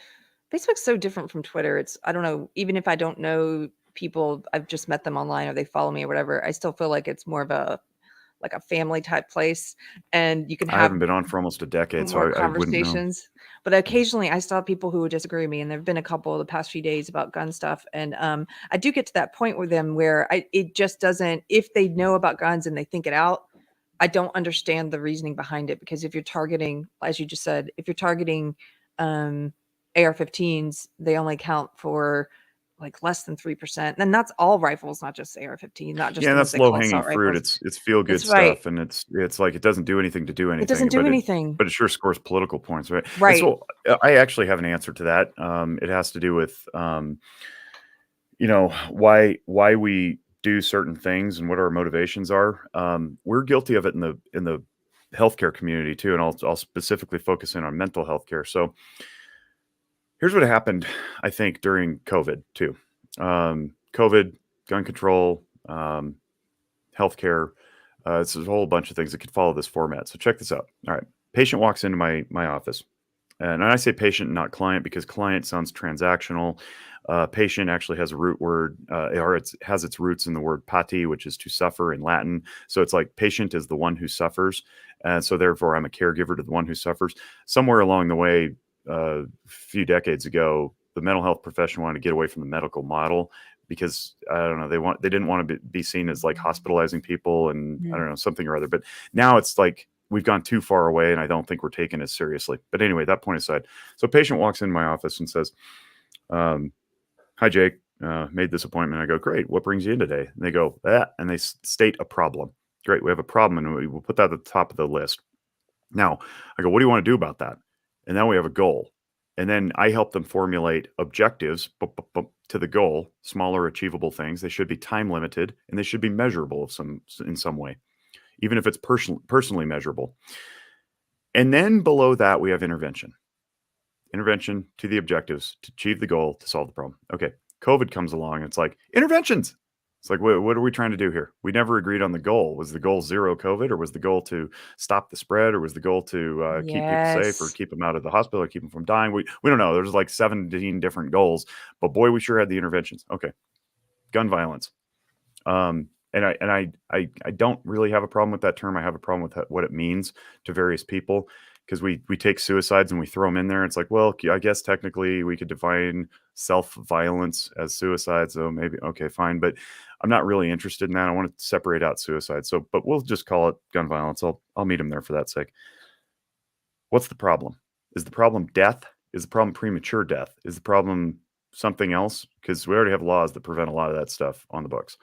Facebook's so different from Twitter. It's, I don't know, even if I don't know people, I've just met them online or they follow me or whatever, I still feel like it's more of a like a family type place, and you can I haven't have been on for almost a decade, so more I wouldn't know. conversations. But occasionally I still have people who would disagree with me, and there have been a couple the past few days about gun stuff. And I do get to that point with them where it just doesn't, if they know about guns and they think it out, I don't understand the reasoning behind it. Because if you're targeting, as you just said, if you're targeting um, AR-15s, they only count for like less than 3%. And that's all rifles, not just AR-15, not just Yeah, the ones that's they low call hanging assault fruit. rifles. It's feel good It's right. stuff, and it's like it doesn't do anything to do It doesn't anything, do anything. but it sure scores political points, right? And Right. so I actually have an answer to that. It has to do with why we do certain things and what our motivations are. We're guilty of it in the healthcare community too, and I'll specifically focus in on mental health care. So here's what happened, I think, during COVID too. COVID, gun control, healthcare. It's a whole bunch of things that could follow this format. So check this out. All right, patient walks into my office, and I say patient, not client, because client sounds transactional. Patient actually has a root word, or it has its roots in the word pati, which is to suffer in Latin. So it's like patient is the one who suffers, and so therefore I'm a caregiver to the one who suffers. Somewhere along the way, a few decades ago, the mental health profession wanted to get away from the medical model because I don't know, they didn't want to be seen as like hospitalizing people and I Mhm. don't know, something or other. But now it's like we've gone too far away, and I don't think we're taken as seriously. But anyway, that point aside, so a patient walks in my office and says, "Hi, Jake. Made this appointment." I go, "Great. What brings you in today?" And they go, "That," and they state a problem. Great. We have a problem, and we will put that at the top of the list. Now, I go, "What do you want to do about that?" And now we have a goal. And then I help them formulate objectives to the goal, smaller, achievable things. They should be time limited and they should be measurable in some way, even if it's personally measurable. And then below that, we have intervention to the objectives to achieve the goal to solve the problem. Okay, COVID comes along. It's like interventions. It's like, what are we trying to do here? We never agreed on the goal. Was the goal zero COVID, or was the goal to stop the spread, or was the goal to keep people safe, or Yes. keep them out of the hospital, or keep them from dying? We don't know. There's like 17 different goals, but boy, we sure had the interventions. Okay, gun violence. And I don't really have a problem with that term. I have a problem with what it means to various people, because we take suicides and we throw them in there. It's like, well, I guess technically we could define self-violence as suicide. So maybe, okay, fine. But I'm not really interested in that. I want to separate out suicide. So, but we'll just call it gun violence. I'll meet him there for that sake. What's the problem? Is the problem death? Is the problem premature death? Is the problem something else? Because we already have laws that prevent a lot of that stuff on the books.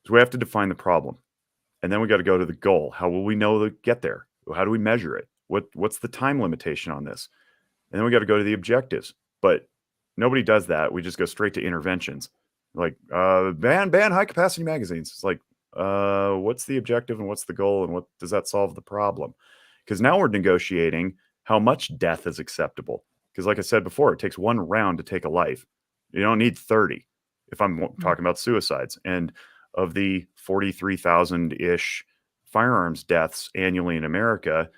So we have to define the problem. And then we got to go to the goal. How will we know to get there? How do we measure it? What's the time limitation on this? And then we got to go to the objectives. But nobody does that. We just go straight to interventions. Like ban high capacity magazines. It's like, what's the objective and what's the goal and what does that solve the problem? Because now we're negotiating how much death is acceptable. Because like I said before, it takes one round to take a life. You don't need 30 if I'm talking about suicides. And of the 43,000-ish firearms deaths annually in America,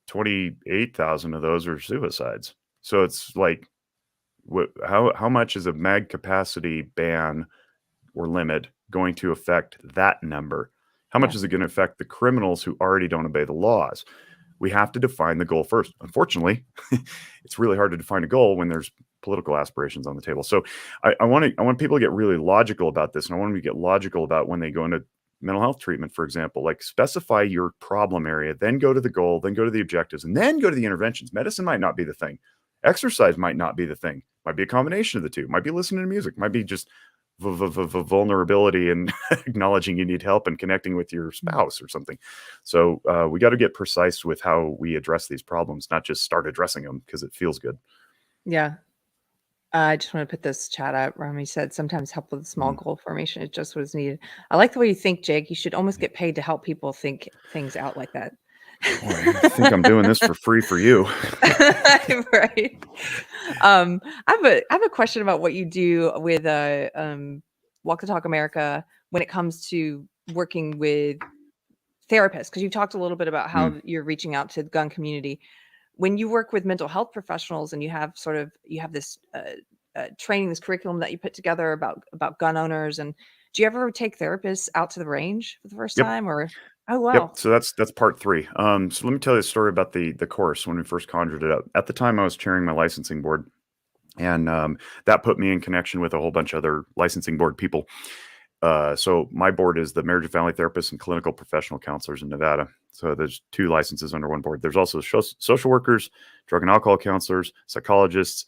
28,000 of those are suicides. So it's like how much is a mag capacity ban or limit going to affect that number? How much is it going to affect the criminals who already don't obey the laws? We have to define the goal first. Unfortunately, it's really hard to define a goal when there's political aspirations on the table. So I want people to get really logical about this, and I want them to get logical about when they go into mental health treatment, for example. Like, specify your problem area, then go to the goal, then go to the objectives, and then go to the interventions. Medicine might not be the thing. Exercise might not be the thing. Might be a combination of the two. Might be listening to music. Might be just vulnerability and acknowledging you need help and connecting with your spouse or something. So we got to get precise with how we address these problems, not just start addressing them because it feels good. Yeah. I just want to put this chat up. Rami said, sometimes help with small goal formation is just what is needed. I like the way you think, Jake. You should almost get paid to help people think things out like that. Boy, I think I'm doing this for free for you. Right. I have a question about what you do with Walk the Talk America when it comes to working with therapists, because you talked a little bit about how you're reaching out to the gun community. When you work with mental health professionals and you have this training, this curriculum that you put together about gun owners, and do you ever take therapists out to the range for the first time? Or oh wow. Yep. So that's part 3. So let me tell you a story about the course when we first conjured it up. At the time, I was chairing my licensing board, and that put me in connection with a whole bunch of other licensing board people. So my board is the Marriage and Family Therapists and Clinical Professional Counselors in Nevada. So there's 2 licenses under one board. There's also social workers, drug and alcohol counselors, psychologists,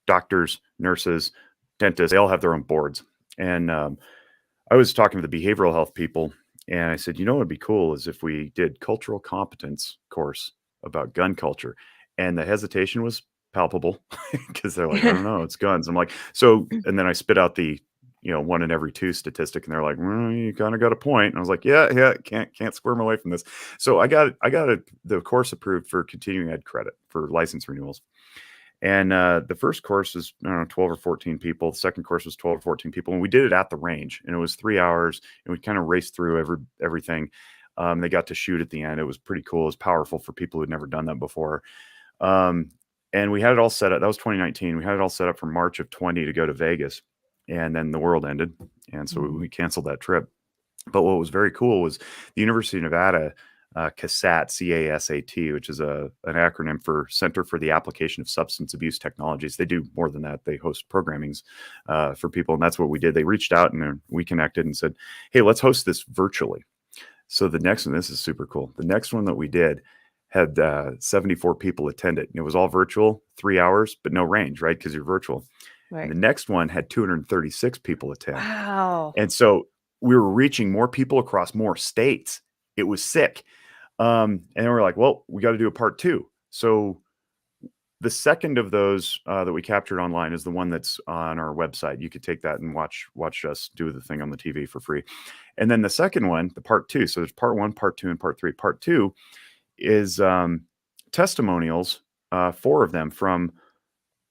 doctors, nurses, dentists. They all have their own boards. And I was talking to the behavioral health people, and I said, what would be cool is if we did cultural competence course about gun culture. And the hesitation was palpable because they're like, I don't know, it's guns. I'm like, so, and then I spit out the 1 in every 2 statistic, and they're like, well, you kind of got a point. And I was like, yeah, can't squirm away from this. So I got the course approved for continuing ed credit for license renewals. And the first course was, I don't know, 12 or 14 people. The second course was 12 or 14 people. And we did it at the range, and it was 3 hours, and we kind of raced through everything. They got to shoot at the end. It was pretty cool. It was powerful for people who'd never done that before. And we had it all set up. That was 2019. We had it all set up for March of 20 to go to Vegas. And then the world ended. And so we canceled that trip. But what was very cool was the University of Nevada, CASAT, C-A-S-A-T, which is an acronym for Center for the Application of Substance Abuse Technologies. They do more than that. They host programmings for people. And that's what we did. They reached out and we connected and said, hey, let's host this virtually. So the next one, this is super cool. The next one that we did had 74 people attend it. And it was all virtual, 3 hours, but no range, right? Because you're virtual. Right. The next one had 236 people attend. Wow. And so we were reaching more people across more states. It was sick. And then we're like, well, we got to do a part 2. So the second of those that we captured online is the one that's on our website. You could take that and watch us do the thing on the TV for free. And then the second one, the part 2. So there's part 1, part 2, and part 3. Part 2 is testimonials, 4 of them, from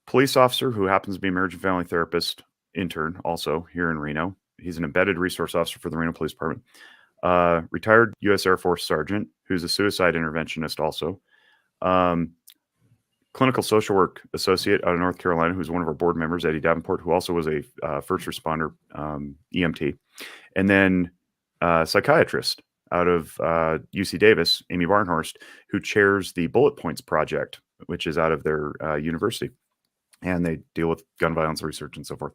police officer who happens to be a marriage and family therapist intern also here in Reno. He's an embedded resource officer for the Reno Police Department. Retired U.S. Air Force sergeant who's a suicide interventionist also. Clinical social work associate out of North Carolina who's one of our board members, Eddie Davenport, who also was a first responder EMT. And then psychiatrist out of UC Davis, Amy Barnhorst, who chairs the Bullet Points Project, which is out of their university. And they deal with gun violence research and so forth.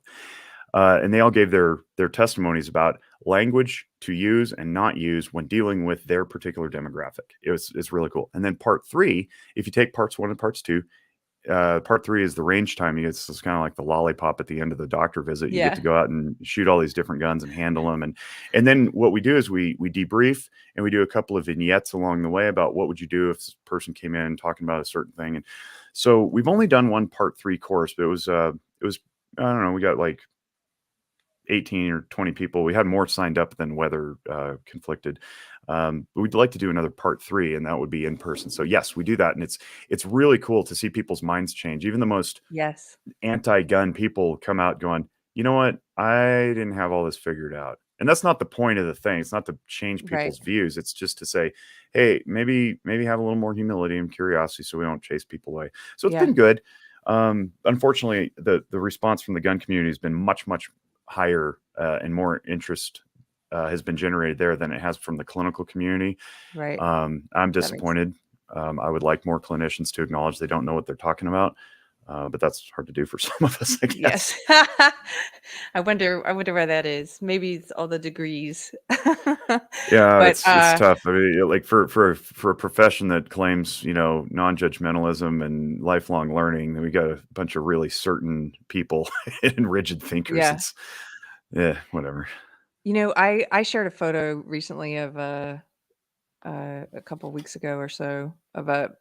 And they all gave their testimonies about language to use and not use when dealing with their particular demographic. It's really cool. And then part 3, if you take parts 1 and parts 2, part 3 is the range time. It's kind of like the lollipop at the end of the doctor visit. You get to go out and shoot all these different guns and handle them. And then what we do is we debrief, and we do a couple of vignettes along the way about what would you do if this person came in talking about a certain thing. And so we've only done one part 3 course, but it was I don't know, we got like 18 or 20 people. We had more signed up than weather conflicted. But we'd like to do another part 3, and that would be in person. So yes, we do that. And it's really cool to see people's minds change. Even the most anti-gun people come out going, you know what? I didn't have all this figured out. And that's not the point of the thing. It's not to change people's views. It's just to say, hey, maybe have a little more humility and curiosity so we don't chase people away. So it's been good. Unfortunately, the response from the gun community has been much higher, and more interest has been generated there than it has from the clinical community. Right. I'm That makes disappointed. I would like more clinicians to acknowledge they don't know what they're talking about, but that's hard to do for some of us, I Yes. guess. I wonder why that is. Maybe it's all the degrees. Yeah, But, it's tough. I mean, like for a profession that claims, non-judgmentalism and lifelong learning, we got a bunch of really certain people and rigid thinkers. yeah. It's yeah, whatever. I shared a photo recently of, a couple weeks ago or so of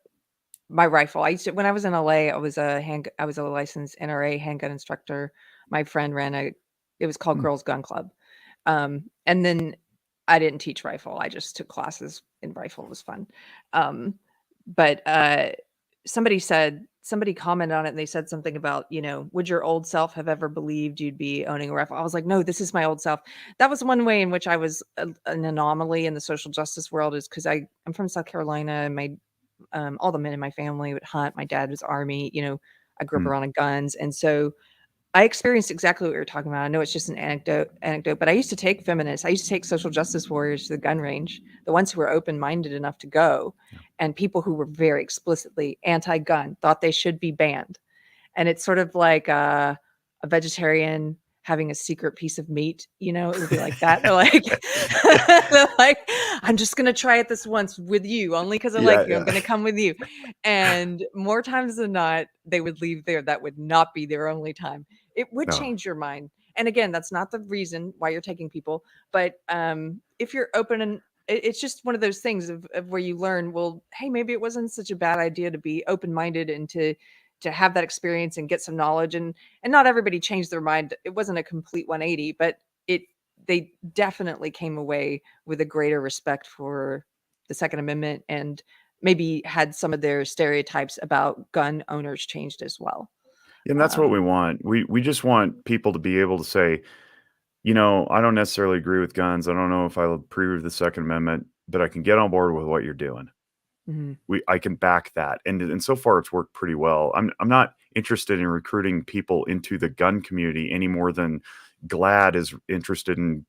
my rifle. When I was in LA, I was a licensed NRA handgun instructor. My friend it was called Hmm. Girls Gun Club. And then I didn't teach rifle. I just took classes in rifle. It was fun. Um, but somebody commented on it and they said something about, would your old self have ever believed you'd be owning a rifle? I was like, no, this is my old self. That was one way in which I was an anomaly in the social justice world, is because I'm from South Carolina, and all the men in my family would hunt. My dad was Army. I grew up Hmm. around guns, and so I experienced exactly what you're talking about. I know it's just an anecdote, but I used to take feminists, I used to take social justice warriors to the gun range, the ones who were open-minded enough to go, Yeah. and people who were very explicitly anti-gun, thought they should be banned. And it's sort of like a vegetarian having a secret piece of meat, it would be like that. They're like, they're like, I'm just gonna try it this once with you, only because I like Yeah, you. I'm yeah. gonna come with you. And more times than not, they would leave there. That would not be their only time. It would No. change your mind. And again, that's not the reason why you're taking people, but if you're open, and it's just one of those things of where you learn, well, hey, maybe it wasn't such a bad idea to be open-minded and to have that experience and get some knowledge. And not everybody changed their mind. It wasn't a complete 180, but it they definitely came away with a greater respect for the Second Amendment, and maybe had some of their stereotypes about gun owners changed as well. And that's what Um, we want. We just want people to be able to say, I don't necessarily agree with guns. I don't know if I approve of the Second Amendment, but I can get on board with what you're doing. mhm, I can back that, and so far it's worked pretty well. I'm not interested in recruiting people into the gun community any more than GLAAD is interested in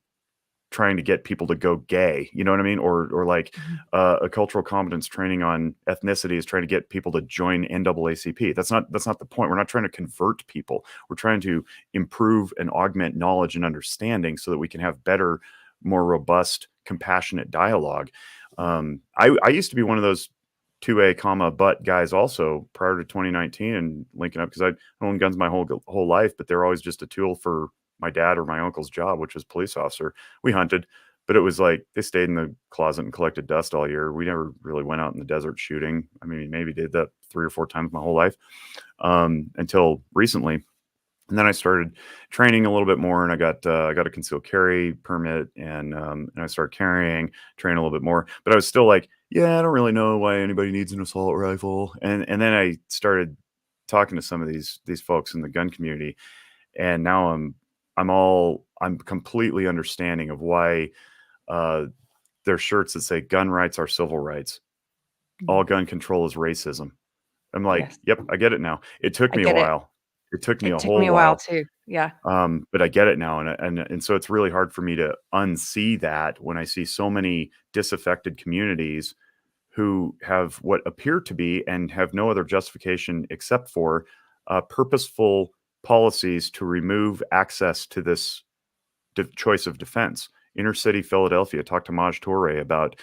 trying to get people to go gay. You know what I mean? Or like mhm, a cultural competence training on ethnicity is trying to get people to join NAACP. That's not the point. We're not trying to convert people. We're trying to improve and augment knowledge and understanding so that we can have better, more robust, compassionate dialogue. I used to be one of those 2A comma but guys also prior to 2019 and linking up, because I owned guns my whole life, but they're always just a tool for my dad or my uncle's job, which was police officer. We hunted, but it was like they stayed in the closet and collected dust all year. We never really went out in the desert shooting. I mean, maybe did that 3 or 4 times my whole life, until recently. And then I started training a little bit more, and I got a concealed carry permit, and I started carrying, train a little bit more. But I was still like, yeah, I don't really know why anybody needs an assault rifle. And then I started talking to some of these folks in the gun community, and now I'm completely understanding of why uh, there's shirts that say "gun rights are civil rights." mhm. All gun control is racism. I'm like, Yes, yep, I get it now. It took I me a get it. while. It took me It a took me whole a while while, too. Yeah. but I get it now, and so it's really hard for me to unsee that when I see so many disaffected communities who have what appear to be and have no other justification except for purposeful policies to remove access to this choice of defense. Inner city Philadelphia, talked to Maj Toure about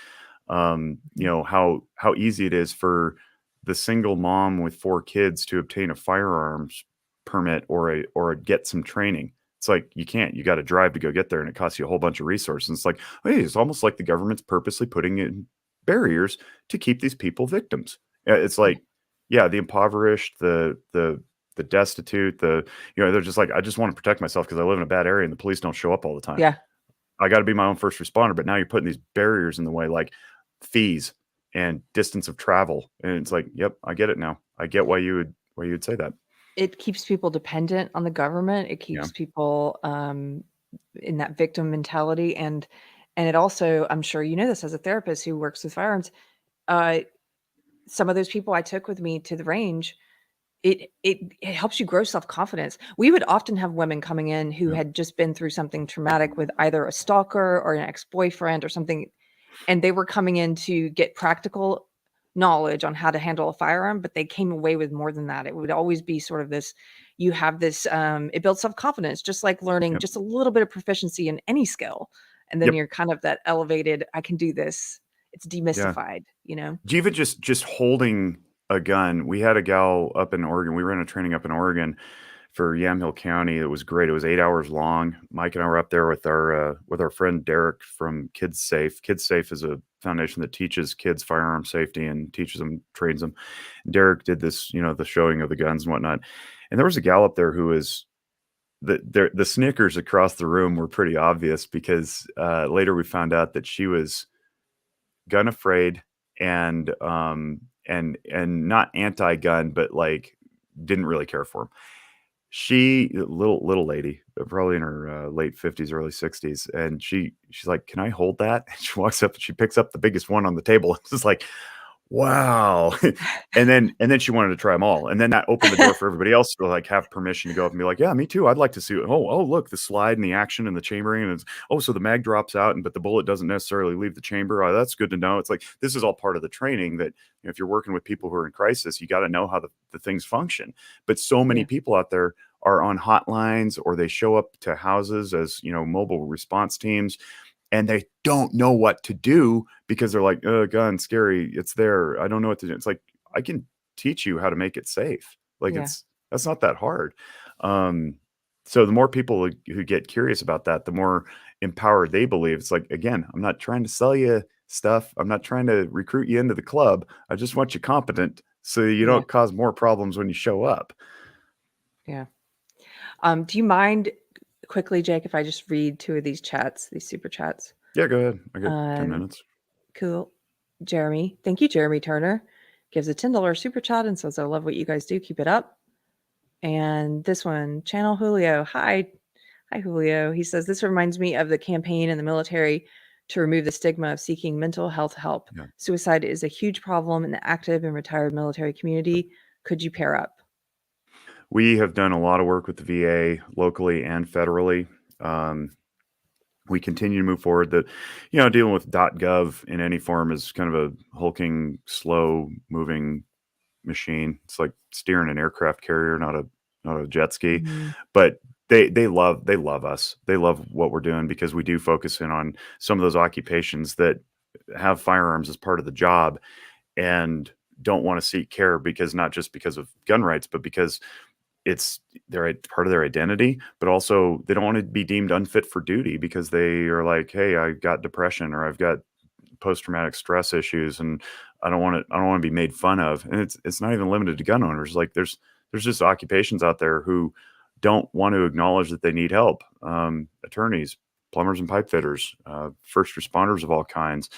Mhm. how easy it is for the single mom with 4 kids to obtain a firearms permit or get some training. It's like you can't. You got to drive to go get there, and it costs you a whole bunch of resources. And it's like, hey, it's almost like the government's purposely putting in barriers to keep these people victims. It's Yeah. like, yeah, the impoverished, the destitute, they're just like, I just want to protect myself because I live in a bad area and the police don't show up all the time. Yeah. I got to be my own first responder, but now you're putting these barriers in the way, like fees and distance of travel, and it's like, yep, I get it now. I get why you would say that. It keeps people dependent on the government. It Yeah. keeps people in that victim mentality, and it also, I'm sure you know this as a therapist who works with firearms. Uh, some of those people I took with me to the range, it helps you grow self-confidence. We would often have women coming in who Yep. had just been through something traumatic with either a stalker or an ex-boyfriend or something, and they were coming in to get practical knowledge on how to handle a firearm, but they came away with more than that. It would always be sort of this, you have this, it builds self-confidence, just like learning Yep. just a little bit of proficiency in any skill. And then Yep. you're kind of that elevated, I can do this. It's Yeah. demystified, you know? Even just holding a gun. We had a gal up in Oregon. We ran a training up in Oregon for Yamhill County. It was great. It was 8 hours long. Mike and I were up there with our friend Derek from Kids Safe. Kids Safe is a foundation that teaches kids firearm safety and teaches them, trains them. Derek did this, the showing of the guns and whatnot. And there was a gal up there who was the snickers across the room were pretty obvious because later we found out that she was gun afraid and not anti-gun, but like didn't really care for them. She little lady, probably in her late 50s, early 60s, and she's like, "Can I hold that?" And she walks up and she picks up the biggest one on the table. It's just like, wow. And then she wanted to try them all, and then that opened the door for everybody else to like have permission to go up and be like, "Yeah, me too. I'd like to see it. Oh, look, the slide and the action and the chambering, and so the mag drops out, but the bullet doesn't necessarily leave the chamber. Oh, that's good to know." It's like this is all part of the training that if you're working with people who are in crisis, you got to know how the things function. But so many Yeah. people out there are on hotlines or they show up to houses as mobile response teams, and they don't know what to do because they're like, gun, scary. It's there. I don't know what to do. It's like, I can teach you how to make it safe. Like Yeah. that's not that hard. Um, so the more people who get curious about that, the more empowered they believe. It's like, again, I'm not trying to sell you stuff. I'm not trying to recruit you into the club. I just want you competent so you Yeah. don't cause more problems when you show up. Yeah. Do you mind quickly, Jake, if I just read two of these chats, these super chats? Yeah, go ahead. I got 10 Um, minutes. cool. Jeremy, thank you, Jeremy Turner, gives a $10 super chat and says, "I love what you guys do. Keep it up." And this one, Channel Julio. Hi, Julio. He says, "This reminds me of the campaign in the military to remove the stigma of seeking mental health help. Yeah. Suicide is a huge problem in the active and retired military community. Could you pair up?" We have done a lot of work with the VA locally and federally. We continue to move forward. Dealing with .gov in any form is kind of a hulking, slow moving machine. It's like steering an aircraft carrier, not a jet ski. Mhm. But they love us. They love what we're doing because we do focus in on some of those occupations that have firearms as part of the job and don't want to seek care because not just because of gun rights, but because it's part of their identity, but also they don't want to be deemed unfit for duty because they are like, "Hey, I've got depression or I've got post-traumatic stress issues and I don't want to be made fun of." And it's not even limited to gun owners. Like there's just occupations out there who don't want to acknowledge that they need help. Attorneys, plumbers and pipe fitters, first responders of all kinds.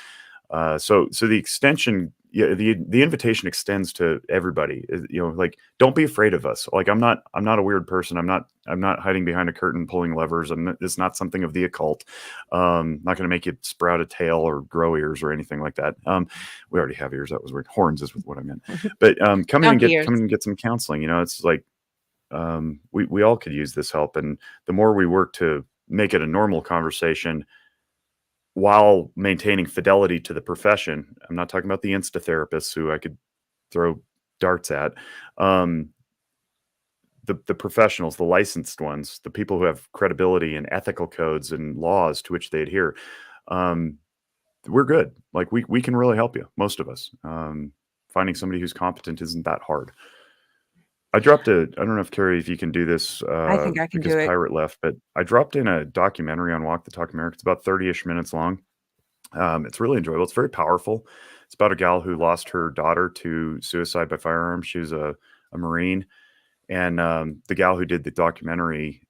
So the extension, yeah, the invitation extends to everybody. Like don't be afraid of us. Like I'm not a weird person. I'm not hiding behind a curtain pulling levers. It's not something of the occult. Not going to make you sprout a tail or grow ears or anything like that. We already have ears. That was weird. Horns is what I meant. But come in Donkey ears. and get some counseling. It's like we all could use this help, and the more we work to make it a normal conversation while maintaining fidelity to the profession. I'm not talking about the insta therapists who I could throw darts at. The professionals, the licensed ones, the people who have credibility and ethical codes and laws to which they adhere. We're good. Like we can really help you. Most of us. Finding somebody who's competent isn't that hard. I don't know if Keri, if you can do this I think I can because do it. Pirate left, but I dropped in a documentary on Walk the Talk America. It's about 30-ish minutes long. It's really enjoyable. It's very powerful. It's about a gal who lost her daughter to suicide by firearm. She was a Marine, and the gal who did the documentary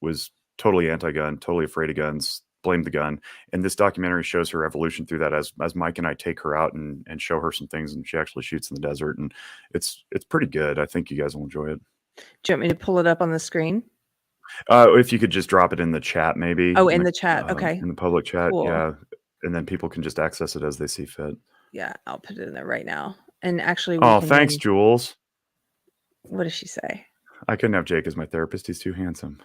was totally anti-gun, totally afraid of guns, blamed the gun. And this documentary shows her evolution through that as Mike and I take her out and show her some things, and she actually shoots in the desert, and it's pretty good. I think you guys will enjoy it. Do you want me to pull it up on the screen? If you could just drop it in the chat, maybe Oh, in the chat. Okay. in the public chat, Cool. yeah, and then people can just access it as they see fit. Yeah, I'll put it in there right now. And actually, we Oh, can thanks, then. Jules. What does she say? I couldn't have Jake as my therapist. He's too handsome.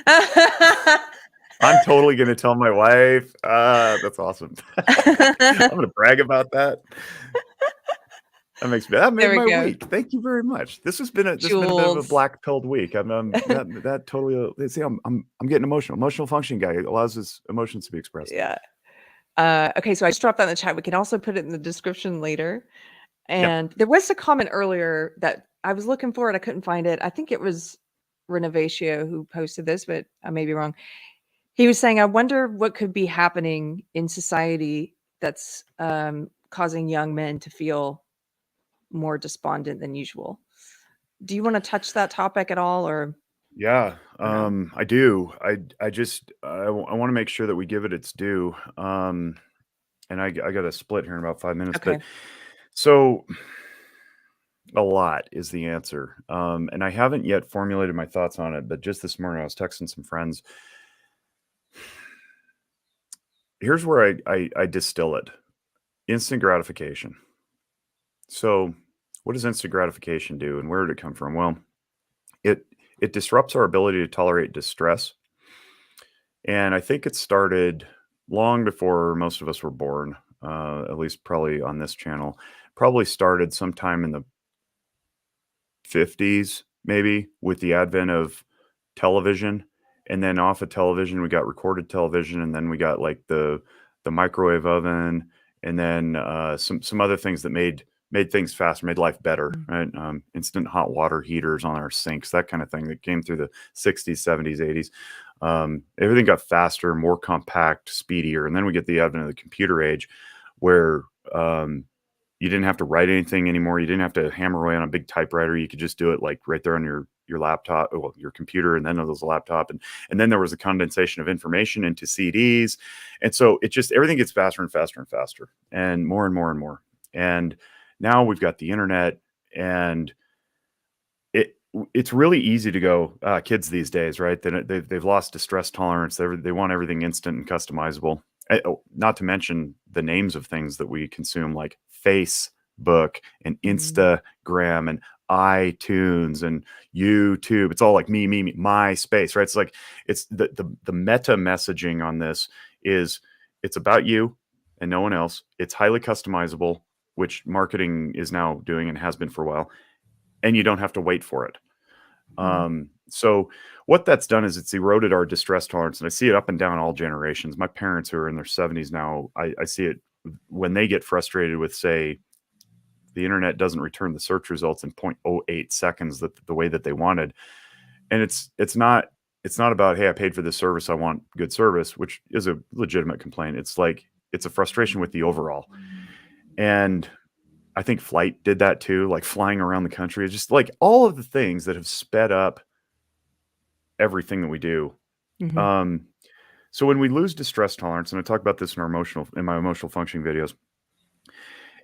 I'm totally going to tell my wife. That's awesome. I'm going to brag about that. That made my week. Thank you very much. This has been a bit of a black pilled week. That totally. See, I'm getting emotional. Emotional functioning guy allows his emotions to be expressed. Yeah. Okay, so I just dropped that in the chat. We can also put it in the description later. And there was a comment earlier that I was looking for it. I couldn't find it. I think it was Renovatio who posted this, but I may be wrong. He was saying, I wonder what could be happening in society that's causing young men to feel more despondent than usual. Do you want to touch that topic at all, or? Yeah, I do. I want to make sure that we give it its due. And I got a split here in about 5 minutes. Okay. But so a lot is the answer. And I haven't yet formulated my thoughts on it, but just this morning I was texting some friends. Here's where I distill it. Instant gratification. So what does instant gratification do, and where did it come from? Well, it disrupts our ability to tolerate distress. And I think it started long before most of us were born, at least probably on this channel. Probably started sometime in the 50s, maybe, with the advent of television. And then off of television, we got recorded television, and then we got like the microwave oven, and then some other things that made things faster, made life better, right? Instant hot water heaters on our sinks, that kind of thing that came through the 60s, 70s, 80s. Everything got faster, more compact, speedier. And then we get the advent of the computer age where you didn't have to write anything anymore. You didn't have to hammer away on a big typewriter. You could just do it like right there on your laptop, well, your computer, and then there was a laptop. And then there was a condensation of information into CDs. And so it just, everything gets faster and faster and faster and more and more and more. And now we've got the internet, and it's really easy to go, kids these days, right? They've lost distress tolerance. They want everything instant and customizable. Not to mention the names of things that we consume, like Facebook and Instagram and iTunes and YouTube. It's all like me, my space, right? It's like, it's the meta messaging on this is it's about you and no one else. It's highly customizable, which marketing is now doing and has been for a while, and you don't have to wait for it. So what that's done is it's eroded our distress tolerance, and I see it up and down all generations. My parents, who are in their 70s now, I see it when they get frustrated with, say, the internet doesn't return the search results in 0.08 seconds the way that they wanted. And it's not about, hey, I paid for this service, I want good service, which is a legitimate complaint. It's like, it's a frustration with the overall. And I think flight did that too, like flying around the country. It's just like all of the things that have sped up everything that we do. So when we lose distress tolerance, and I talk about this in my emotional functioning videos,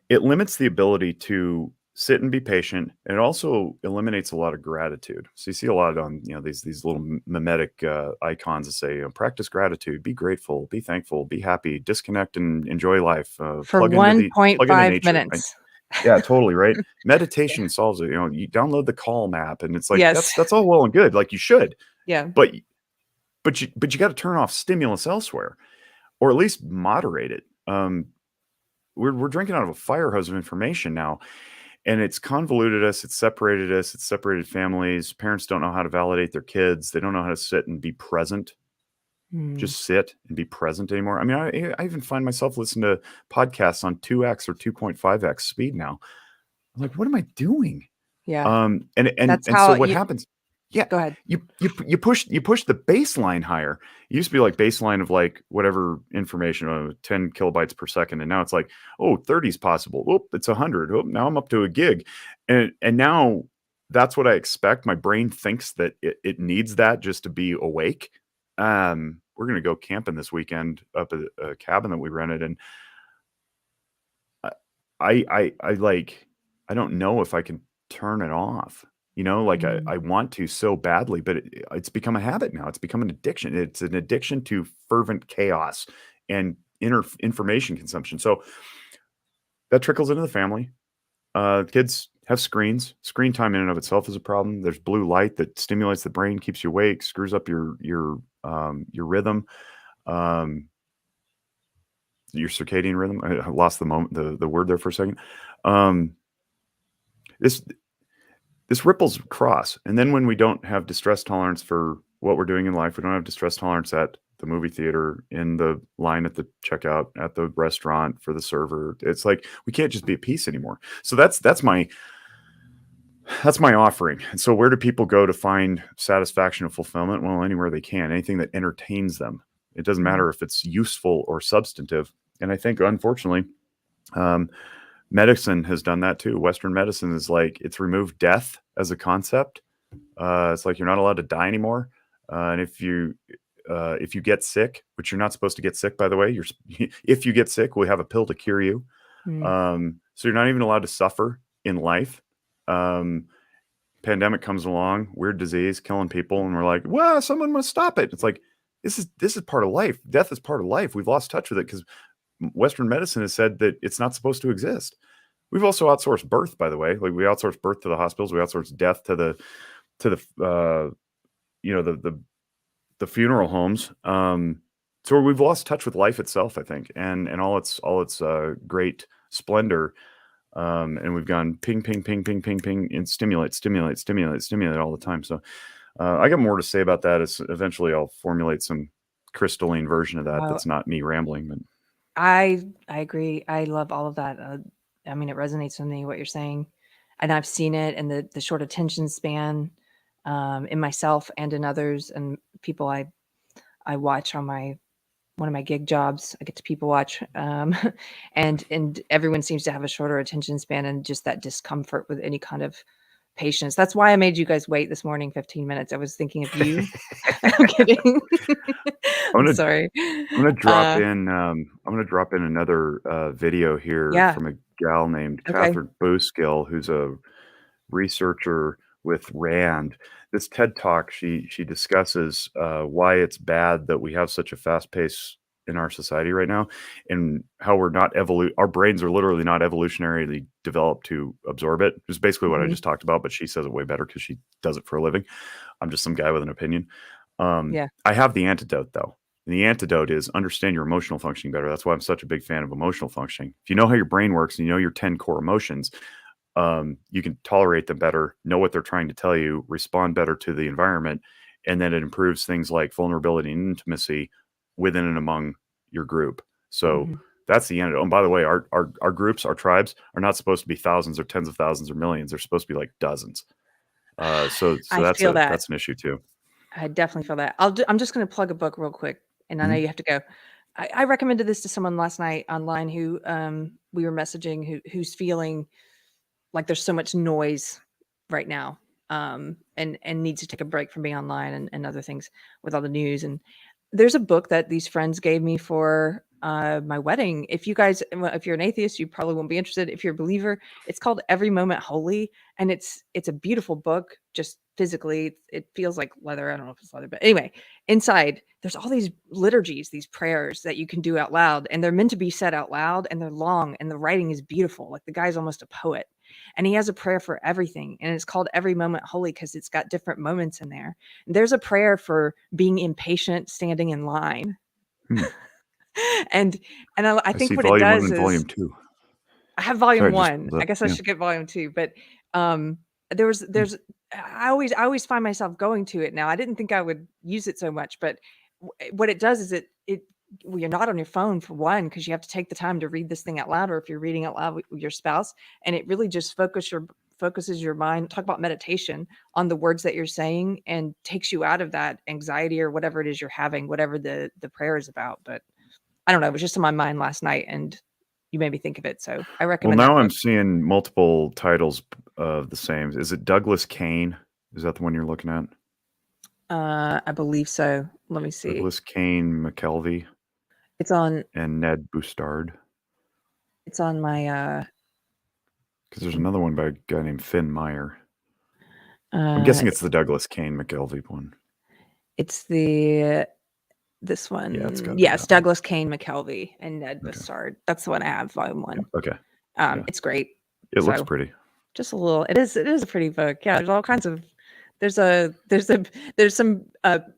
it limits the ability to sit and be patient, and it also eliminates a lot of gratitude. So you see a lot on these little mimetic icons that say, practice gratitude, be grateful, be thankful, be happy, disconnect and enjoy life. For 1.5 minutes. Right? Yeah, totally, right? Meditation solves it. You download the Calm app, and it's like, that's all well and good. Like, you should. Yeah. But you got to turn off stimulus elsewhere, or at least moderate it. We're drinking out of a fire hose of information now, and it's convoluted us. It's separated us. It's separated families. Parents don't know how to validate their kids. They don't know how to sit and be present. Just sit and be present anymore. I mean, I even find myself listening to podcasts on 2x or 2.5x speed now. I'm like, what am I doing? Yeah. And so what happens? Yeah, go ahead. You push the baseline higher. It used to be like baseline of like whatever information, 10 kilobytes per second, and now it's like, 30 is possible. It's 100. Now I'm up to a gig, and now that's what I expect. My brain thinks that it needs that just to be awake. We're gonna go camping this weekend up at a cabin that we rented, and I don't know if I can turn it off. I want to so badly, but it's become a habit now. It's become an addiction. It's an addiction to fervent chaos and information consumption. So that trickles into the family. Kids have screens. Screen time in and of itself is a problem. There's blue light that stimulates the brain, keeps you awake, screws up your rhythm, your circadian rhythm. I lost the word there for a second. This ripples across, and then when we don't have distress tolerance for what we're doing in life, we don't have distress tolerance at the movie theater, in the line at the checkout, at the restaurant, for the server. It's like we can't just be at peace anymore. So that's my offering. And so where do people go to find satisfaction and fulfillment? Well, anywhere they can, anything that entertains them. It doesn't matter if it's useful or substantive. And I think, unfortunately, medicine has done that too. Western medicine is like, it's removed death as a concept. It's like you're not allowed to die anymore. And if you get sick, which you're not supposed to get sick, by the way, if you get sick, we have a pill to cure you. So you're not even allowed to suffer in life. Pandemic comes along, weird disease, killing people, and we're like, well, someone must stop it. It's like, this is part of life. Death is part of life. We've lost touch with it because Western medicine has said that it's not supposed to exist. We've also outsourced birth, by the way. Like, we outsource birth to the hospitals. We outsource death to the funeral homes. So we've lost touch with life itself, I think, and all its great splendor. And we've gone ping, ping, ping, ping, ping, ping, and stimulate all the time. So I got more to say about that. As eventually I'll formulate some crystalline version of that. That's not me rambling, but I agree. I love all of that. I mean, it resonates with me, what you're saying, and I've seen it in the short attention span, in myself and in others, and people I watch on one of my gig jobs. I get to people watch, and everyone seems to have a shorter attention span, and just that discomfort with any kind of patience. That's why I made you guys wait this morning 15 minutes. I was thinking of you. I'm kidding. I'm sorry. I'm gonna drop in. I'm gonna drop in another video here from a gal named Catherine Booskill, who's a researcher with RAND. This TED Talk, she discusses why it's bad that we have such a fast pace in our society right now, and how we're not our brains are literally not evolutionarily developed to absorb it. It's basically what I just talked about, but she says it way better because she does it for a living. I'm just some guy with an opinion. I have the antidote, though. And the antidote is understand your emotional functioning better. That's why I'm such a big fan of emotional functioning. If you know how your brain works and you know your 10 core emotions, you can tolerate them better, know what they're trying to tell you, respond better to the environment, and then it improves things like vulnerability and intimacy within and among your group. So that's the antidote. And by the way, our groups, our tribes, are not supposed to be thousands or tens of thousands or millions. They're supposed to be like dozens. So that's an issue too. I definitely feel that. I'm just going to plug a book real quick, and I know you have to go. I recommended this to someone last night online who we were messaging, who's feeling like there's so much noise right now, and needs to take a break from being online and other things with all the news. And there's a book that these friends gave me for my wedding. If you're an atheist, you probably won't be interested. If you're a believer, it's called Every Moment Holy, and it's a beautiful book. Just physically, it feels like leather. I don't know if it's leather, but anyway, inside there's all these liturgies, these prayers that you can do out loud, and they're meant to be said out loud, and they're long, and the writing is beautiful. Like, the guy's almost a poet, and he has a prayer for everything, and it's called Every Moment Holy because it's got different moments in there. There's a prayer for being impatient standing in line. and I think see what volume it does 1 and is volume 2. I have volume 1. I guess I should get volume 2, but there's I always find myself going to it now. I didn't think I would use it so much, but what it does is it well, you're not on your phone, for one, because you have to take the time to read this thing out loud, or if you're reading out loud with your spouse, and it really just focuses your mind. Talk about meditation on the words that you're saying, and takes you out of that anxiety or whatever it is you're having, whatever the prayer is about. But I don't know, it was just on my mind last night, and you made me think of it, so I recommend Well, that now I'm book. seeing multiple titles of the same. Is it Douglas Kane? Is that the one you're looking at? I believe so. Let me see. Douglas Kane McKelvey It's on and Ned Bustard. It's on my Because there's another one by a guy named Finn Meyer. I'm guessing it's the Douglas Kane McKelvey one. It's this one. Yeah, it's got Yes, Douglas Kane McKelvey and Ned Okay. Bustard. That's the one I have, volume 1. Okay. It's great. It looks pretty. Just a little. It is a pretty book. Yeah, there's all kinds of there's some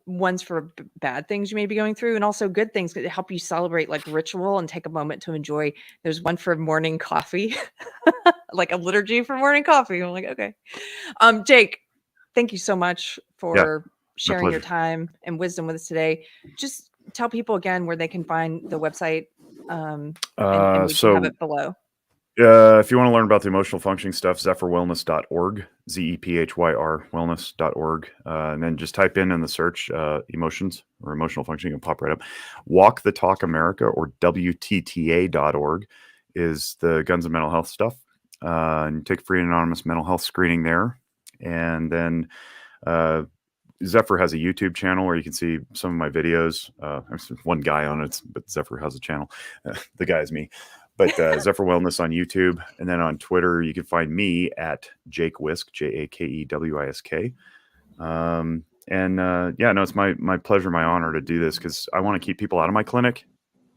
ones for bad things you may be going through, and also good things that help you celebrate like ritual and take a moment to enjoy. There's one for morning coffee, like a liturgy for morning coffee. I'm like, okay. Jake, thank you so much Yeah, for my sharing your pleasure. time and wisdom with us today. Just tell people again where they can find the website, and we can have So it below. if you want to learn about the emotional functioning stuff, zephyrwellness.org, ZEPHYR wellness.org. And then just type in the search emotions or emotional functioning and pop right up. Walk the Talk America or WTTA.org is the guns and mental health stuff. And take free and anonymous mental health screening there. And then Zephyr has a YouTube channel where you can see some of my videos. There's one guy on it, but Zephyr has a channel. The guy is me. But Zephyr Wellness on YouTube. And then on Twitter, you can find me at Jake Wisk, JAKEWISK. It's my pleasure, my honor to do this because I want to keep people out of my clinic.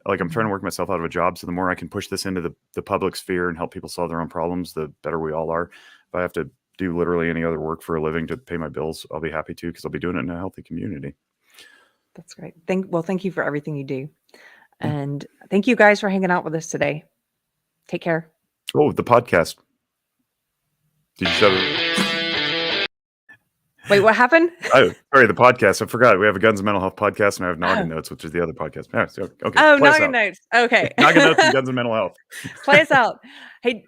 Like I'm trying to work myself out of a job. So the more I can push this into the public sphere and help people solve their own problems, the better we all are. If I have to do literally any other work for a living to pay my bills, I'll be happy to because I'll be doing it in a healthy community. That's great. Thank you for everything you do. And thank you guys for hanging out with us today. Take care. Oh, the podcast. Did you shut it? Wait, what happened? Oh, sorry, the podcast. I forgot. We have a Guns and Mental Health podcast, and I have Noggin Notes, which is the other podcast. Yeah, so, okay. Oh, Play us Noggin out. Notes. Okay. Noggin Notes and Guns and Mental Health. Play us out. Hey,